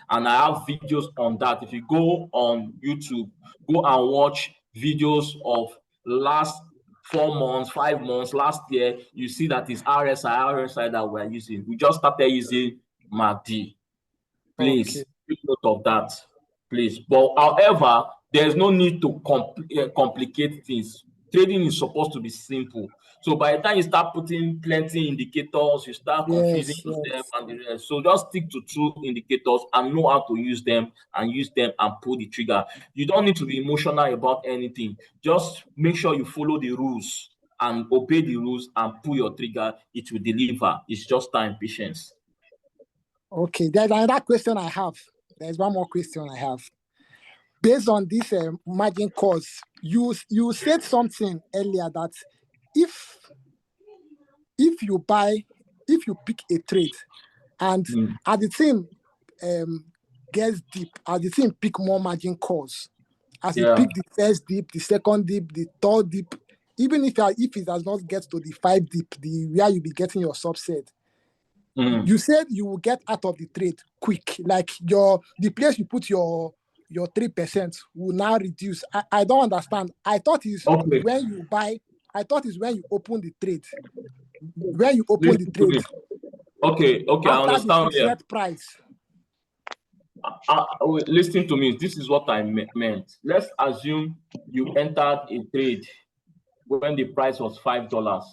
And I have videos on that. If you go on YouTube, go and watch videos of last 4 months, 5 months, last year, you see that it's RSI that we're using. We just started using MACD. Please take note of that, please. But however, there's no need to complicate things. Trading is supposed to be simple. So by the time you start putting plenty indicators, you start confusing yourself and the rest. So just stick to 2 indicators and know how to use them and pull the trigger. You don't need to be emotional about anything. Just make sure you follow the rules and obey the rules and pull your trigger. It will deliver. It's just time, patience. Okay, there's another question I have. There's one more question I have. Based on this margin calls, you said something earlier that if you pick a trade and as the thing gets deep, as the thing pick more margin calls, as you pick the first dip, the second dip, the third dip, even if it does not get to the 5 dip, where you be getting your subset, you said you will get out of the trade quick. Like the place you put your 3% will now reduce. I don't understand. I thought it's when you buy. I thought it's when you open the trade. When you open the trade. Okay, I understand. After the fixed price. Listen to me. This is what I meant. Let's assume you entered a trade when the price was $5,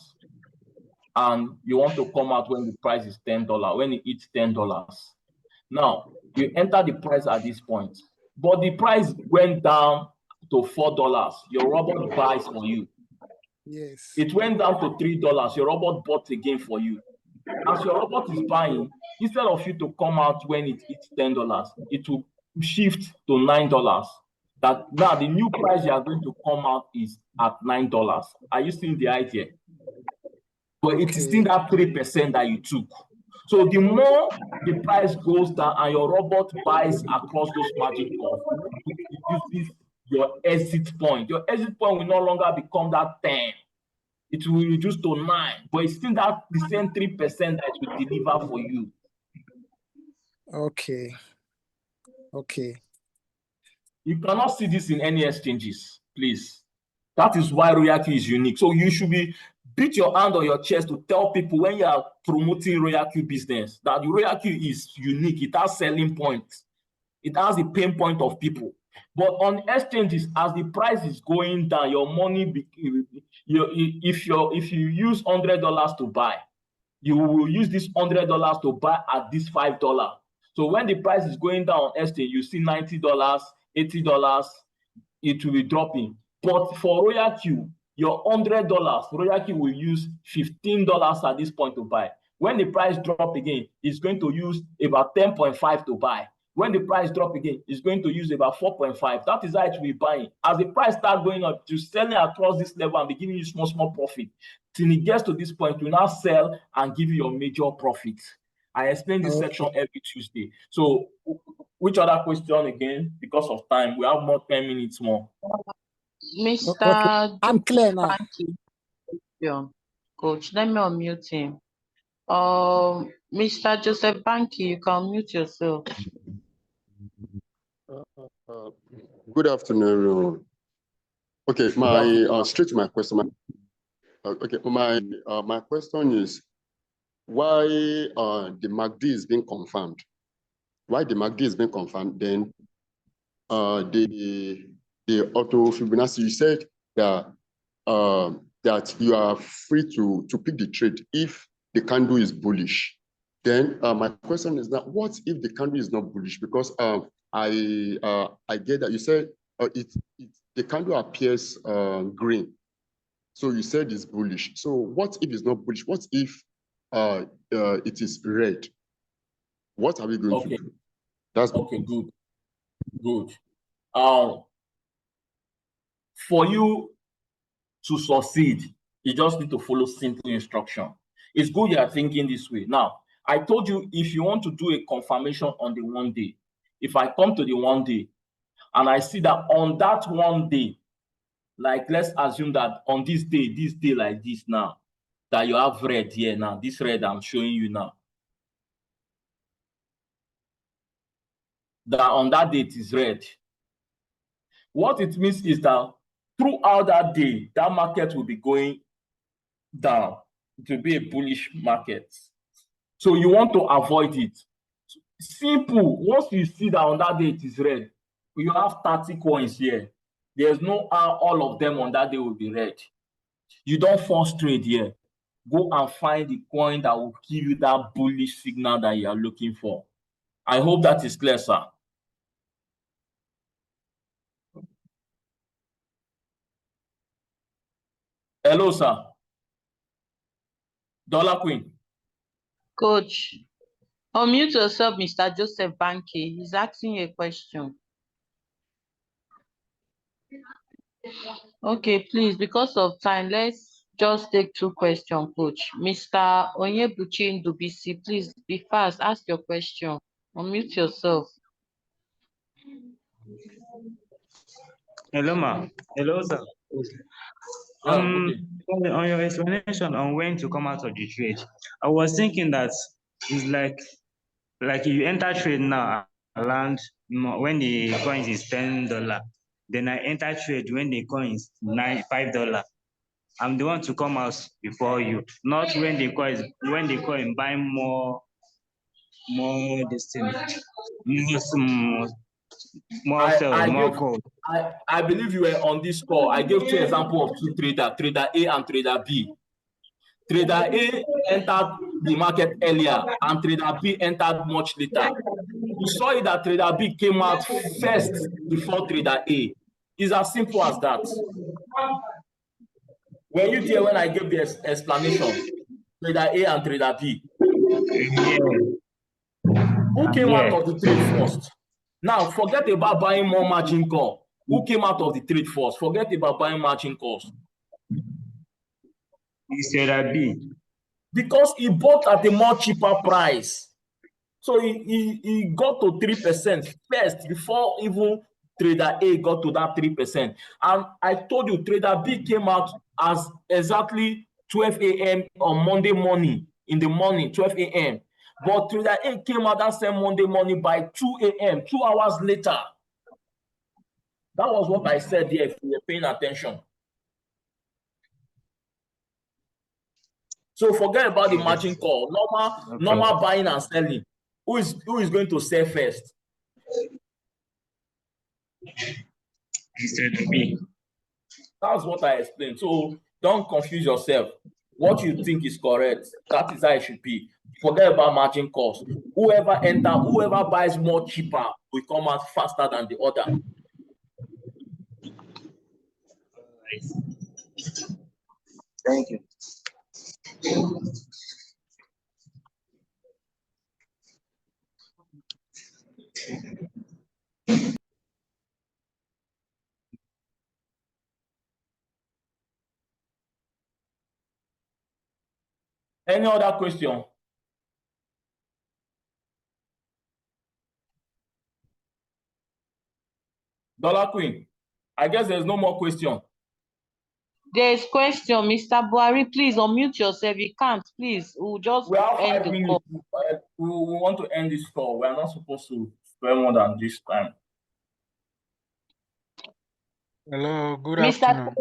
and you want to come out when the price is $10. When it hits $10, now you enter the price at this point, but the price went down to $4. Your robot buys for you. Yes. It went down to $3. Your robot bought again for you. As your robot is buying, instead of you to come out when it hits $10, it will shift to $9. That now the new price you are going to come out is at $9. Are you seeing the idea? But it is still that 3% that you took. So the more the price goes down and your robot buys across those margin calls, it reduces your exit point. Your exit point will no longer become that 10. It will reduce to 9, but it's still that the same 3% that it will deliver for you. Okay. You cannot see this in any exchanges, please. That is why RoyalQ is unique. So you should beat your hand on your chest to tell people when you are promoting RoyalQ business that the RoyalQ is unique. It has selling points. It has the pain point of people. But on exchanges, as the price is going down, your money, if you use $100 to buy, you will use this $100 to buy at this $5. So when the price is going down on exchange, you see $90, $80, it will be dropping. But for RoyalQ, your $100, RoyalQ will use $15 at this point to buy. When the price drop again, it's going to use about 10.5 to buy. When the price drop again, it's going to use about 4.5. That is how it will be buying. As the price starts going up, you're selling across this level and be giving you small profit. Till it gets to this point, you now sell and give you your major profit. I explain this Okay. section every Tuesday. So which other question again? Because of time, we have more 10 minutes more. Mr. Okay. I'm clear now. Banky, coach, let me unmute him. Mr. Joseph Banky, you can unmute yourself. Good afternoon. Okay, straight to my question. My question is why the MACD is being confirmed. Why the MACD is being confirmed? Then the auto Fibonacci, you said that that you are free to pick the trade if the candle is bullish. Then my question is now, what if the candle is not bullish? Because I get that you said the candle appears green, so you said it's bullish. So what if it's not bullish? What if it is red? What are we going to do? That's okay. Good. For you to succeed, you just need to follow simple instruction. It's good you are thinking this way. Now, I told you if you want to do a confirmation on the 1 day, if I come to the 1 day and I see that on that 1 day, like let's assume that on this day like this now, that you have red here now, this red I'm showing you now, that on that day it is red. What it means is that throughout that day, that market will be going down. It will be a bullish market. So you want to avoid it. Simple. Once you see that on that day it is red, you have 30 coins here. There's no how all of them on that day will be red. You don't force trade here. Go and find the coin that will give you that bullish signal that you are looking for. I hope that is clear, sir. Hello, sir. Dollar Queen. Coach, unmute yourself, Mr. Joseph Banky. He's asking you a question. Okay, please, because of time, let's just take 2 questions, Coach. Mr. Onyebuchi Ndubisi, please be fast. Ask your question. Unmute yourself. Hello, ma. Hello, sir. Okay. On your explanation on when to come out of the trade, I was thinking that it's like you enter trade now around when the coins is $10, then I enter trade when the coin is $5. I'm the one to come out before you, not when the coin buy more this thing, more sell, more call. I believe you were on this call. I gave 2 examples of 2 traders, trader A and trader B. Trader A entered the market earlier and trader B entered much later. You saw it that trader B came out first before trader A. It's as simple as that. Were you there when I gave the explanation? Trader A and trader B. Yeah. Who came out Yeah. of the trade first? Now, forget about buying more margin call. Who came out of the trade first? Forget about buying margin calls. You said that B. Because he bought at a more cheaper price. So he got to 3% first before even trader A got to that 3%. And I told you, trader B came out as exactly 12 a.m. on Monday morning, in the morning, 12 a.m. But trader A came out that same Monday morning by 2 a.m., 2 hours later. That was what I said there, if you were paying attention. So forget about the margin call. Normal buying and selling. Who is going to sell first? You said B. That's what I explained. So don't confuse yourself. What you think is correct, that is how it should be. Forget about margin calls. Whoever buys more cheaper will come out faster than the other. Thank you. Any other question? Dollar Queen, I guess there's no more question. There's question, Mr. Buhari. Please unmute yourself. You can't, please. We'll just We have end 5 the minutes. call. We want to end this call. We are not supposed to spend more than this time. Hello, good Mr. afternoon.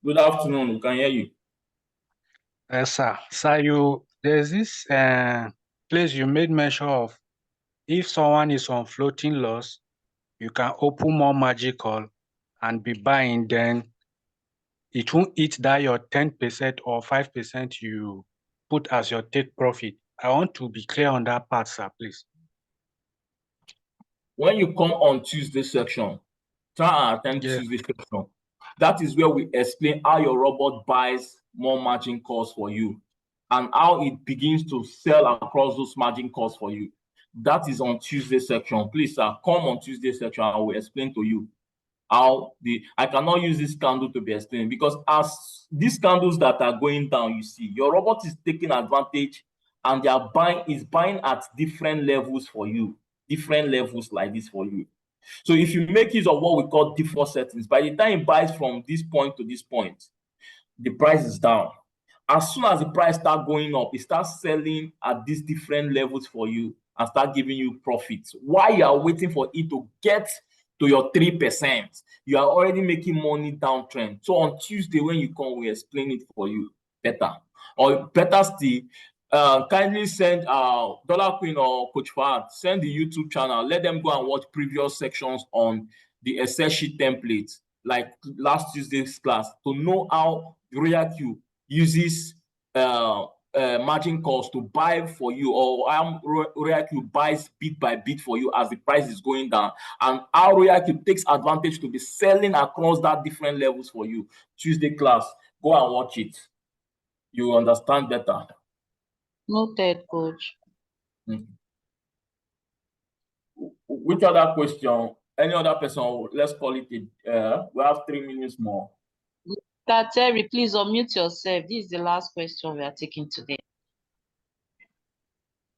Good afternoon. We can hear you. Sir, there's this place you made mention of. If someone is on floating loss, you can open more margin call and be buying, then it won't eat that your 10% or 5% you put as your take profit. I want to be clear on that part, sir, please. When you come on Tuesday section, try and attend Yeah. Tuesday section. That is where we explain how your robot buys more margin calls for you and how it begins to sell across those margin calls for you. That is on Tuesday section. Please, sir, come on Tuesday section. I will explain to you how I cannot use this candle to be explained, because as these candles that are going down, you see, your robot is taking advantage and they are buying at different levels for you, different levels like this for you. So if you make use of what we call default settings, by the time it buys from this point to this point, the price is down. As soon as the price starts going up, it starts selling at these different levels for you and start giving you profits. While you are waiting for it to get to your 3%, you are already making money downtrend. So on Tuesday, when you come, we explain it for you better. Or better still, kindly send Dollar Queen or Coach Fahad, send the YouTube channel. Let them go and watch previous sections on the Excel sheet template, like last Tuesday's class, to know how RQTMI uses margin calls to buy for you, or how RQTMI buys bit by bit for you as the price is going down, and how RQTMI takes advantage to be selling across that different levels for you. Tuesday class, go and watch it. You understand better. Noted, coach. Which other question? Any other person? Let's call it we have 3 minutes more. Mr. Terry, please unmute yourself. This is the last question we are taking today.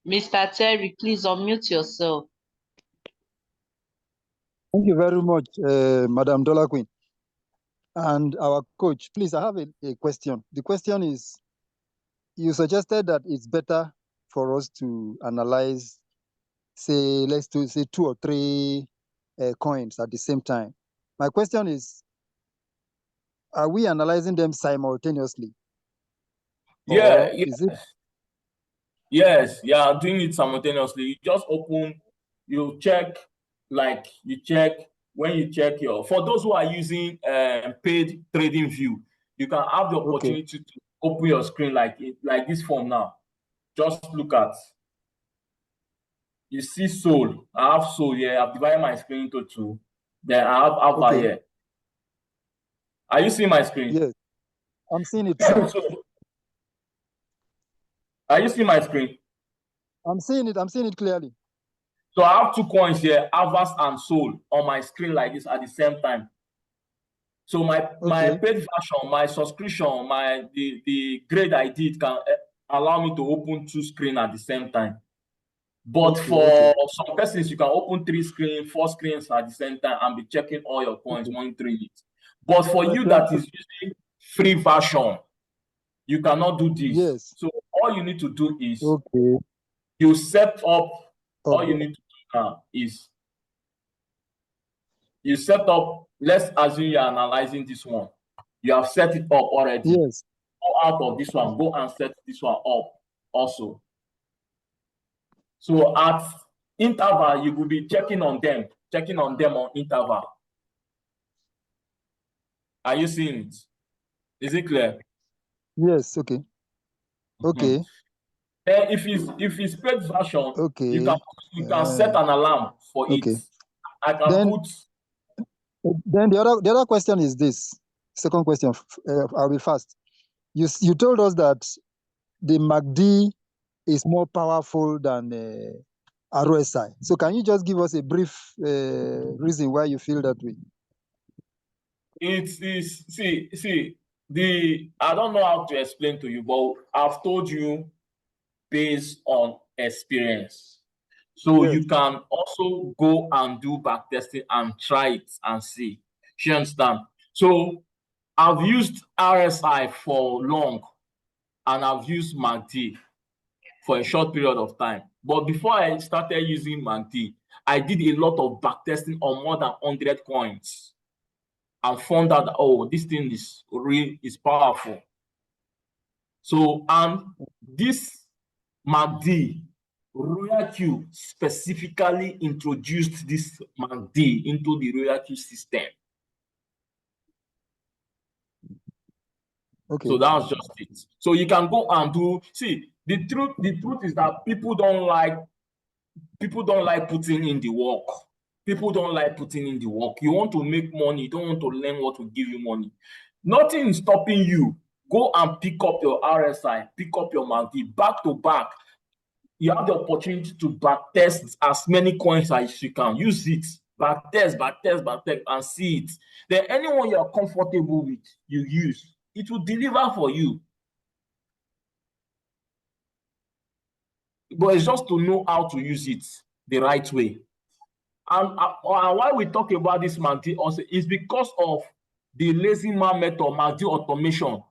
Mr. Terry, please unmute yourself. Thank you very much, Madam Dollar Queen. And our coach, please, I have a question. The question is, you suggested that it's better for us to analyze, say, let's do say 2 or 3 coins at the same time. My question is, are we analyzing them simultaneously? Yeah, is it? Yes, you are doing it simultaneously. You just open, you check, when you check for those who are using paid trading view, you can have the opportunity to open your screen like this form now. Just look at, you see Soul. I have Soul here. I've divided my screen into 2. Then I have Alpha here. Are you seeing my screen? Yes, I'm seeing it, sir. Are you seeing my screen? I'm seeing it clearly. So I have 2 coins here, Avast and Soul, on my screen like this at the same time. So my paid version, my subscription, the grade I did can allow me to open 2 screens at the same time. But for some persons, you can open 3 screens, 4 screens at the same time and be checking all your coins, monitoring it. But for you that is using free version, you cannot do this. Yes. So all you need to do is you set up. All you need to do now is you set up. Let's assume you are analyzing this one. You have set it up already. Yes. Go out of this one. Go and set this one up also. So at interval, you will be checking on them on interval. Are you seeing it? Is it clear? Yes. Okay. Okay. Then if it's paid version, you can set an alarm for it. I can put. Then the other question is this. Second question. I'll be fast. You told us that the MACD is more powerful than RSI. So can you just give us a brief reason why you feel that way? It is, I don't know how to explain to you, but I've told you based on experience. So Yes. you can also go and do back testing and try it and see. You understand? So I've used RSI for long and I've used MACD for a short period of time. But before I started using MACD, I did a lot of back testing on more than 100 coins and found out that, oh, this thing is powerful. So, and this MACD, Royal Q specifically introduced this MACD into the Royal Q system. Okay. So that's just it. So you can go and do, see, the truth is that people don't like putting in the work. People don't like putting in the work. You want to make money, you don't want to learn what will give you money. Nothing is stopping you. Go and pick up your RSI, pick up your MACD back to back. You have the opportunity to back test as many coins as you can. Use it, back test, and see it. Then anyone you're comfortable with, you use. It will deliver for you. But it's just to know how to use it the right way. And why we talk about this MACD also is because of the lazy man method, MACD automation,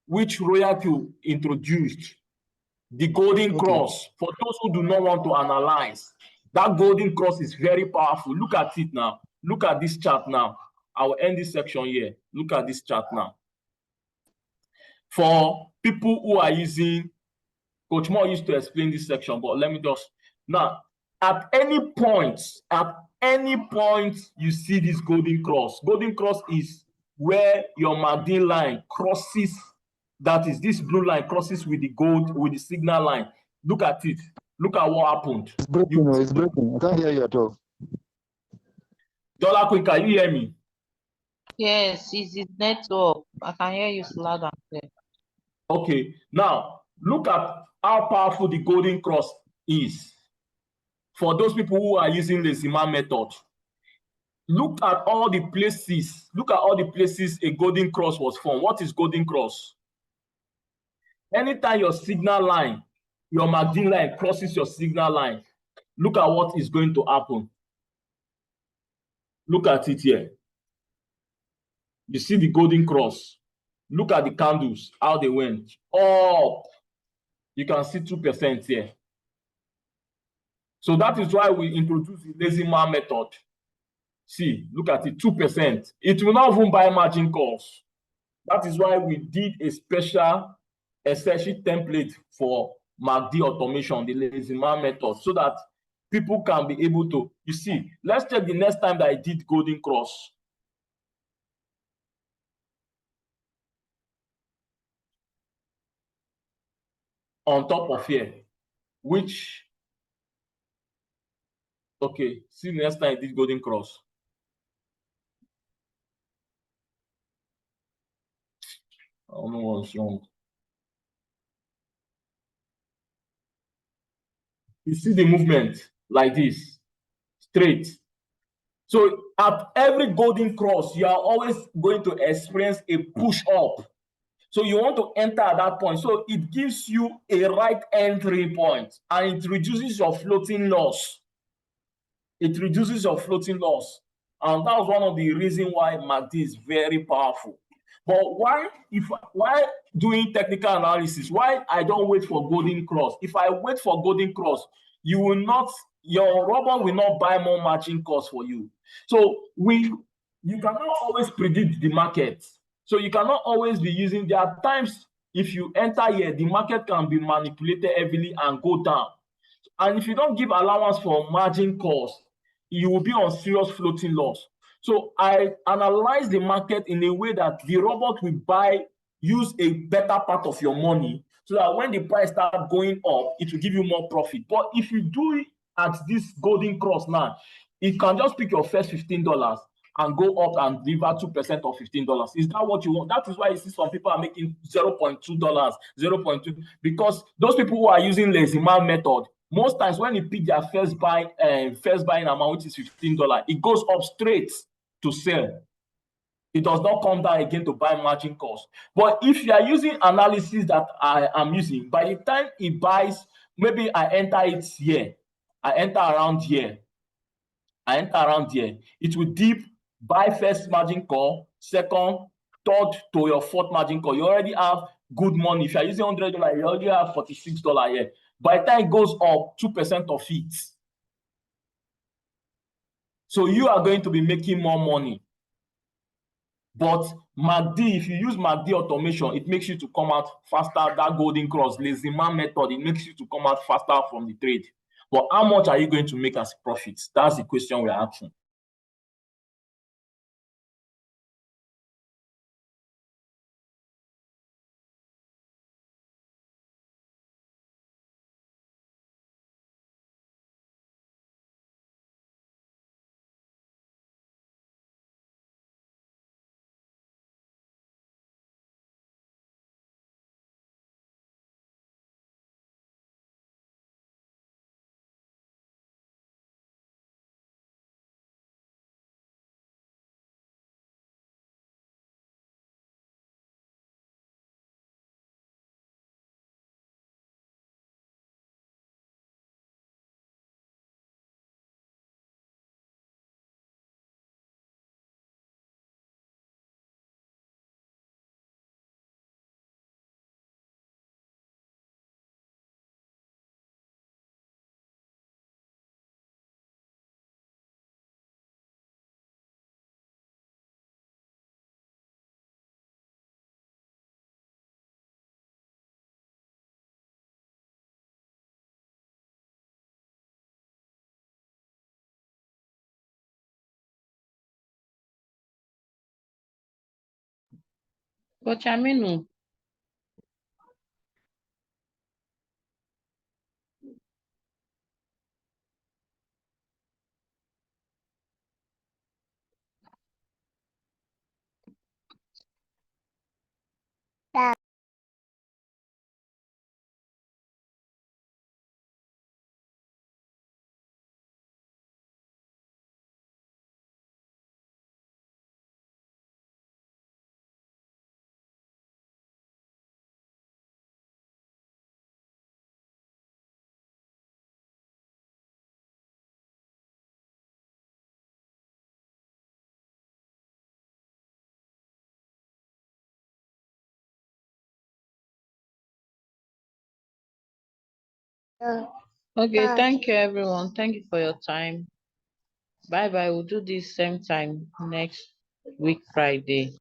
which Royal Q introduced. The golden cross, for those who do not want to analyze, that golden cross is very powerful. Look at it now. Look at this chart now. I will end this section here. Look at this chart now. For people who are using, Coach Moore used to explain this section, but let me just, now, at any point you see this golden cross. Golden cross is where your MACD line crosses. That is, this blue line crosses with the signal line. Look at it. Look at what happened. It's breaking. It's breaking. I can't hear you at all. Dollar Queen, can you hear me? Yes, it's his network. I can hear you loud and clear. Okay. Now, look at how powerful the golden cross is. For those people who are using the Zima method, look at all the places. Look at all the places a golden cross was formed. What is golden cross? Anytime your signal line, your MACD line crosses your signal line, look at what is going to happen. Look at it here. You see the golden cross. Look at the candles, how they went up. You can see 2% here. So that is why we introduced the lazy man method. See, look at it, 2%. It will not even buy margin calls. That is why we did a special spreadsheet template for MACD automation, the lazy man method, so that people can be able to, you see, let's check the next time that I did golden cross. On top of here, which, okay, see the next time I did golden cross. I don't know what's wrong. You see the movement like this, straight. So at every golden cross, you are always going to experience a push up. So you want to enter at that point. So it gives you a right entry point and it reduces your floating loss. It reduces your floating loss. And that was one of the reasons why MACD is very powerful. But why doing technical analysis, why I don't wait for golden cross? If I wait for golden cross, you will not, your robot will not buy more margin calls for you. So you cannot always predict the market. So you cannot always be using, there are times if you enter here, the market can be manipulated heavily and go down. And if you don't give allowance for margin calls, you will be on serious floating loss. So I analyze the market in a way that the robot will use a better part of your money so that when the price starts going up, it will give you more profit. But if you do it at this golden cross now, it can just pick your first $15 and go up and deliver 2% of $15. Is that what you want? That is why you see some people are making $0.2, 0.2, because those people who are using lazy man method, most times when you pick their first buying amount, which is $15, it goes up straight to sell. It does not come down again to buy margin calls. But if you are using analysis that I am using, by the time it buys, maybe I enter it here, I enter around here. It will dip, buy first margin call, second, third to your fourth margin call. You already have good money. If you're using $100, you already have $46 here. By the time it goes up, 2% of it. So you are going to be making more money. But MACD, if you use MACD automation, it makes you to come out faster. That golden cross, lazy man method, it makes you to come out faster from the trade. But how much are you going to make as profits? That's the question we're asking. Coach Aminu, okay, thank you everyone. Thank you for your time. Bye bye. We'll do this same time next week, Friday.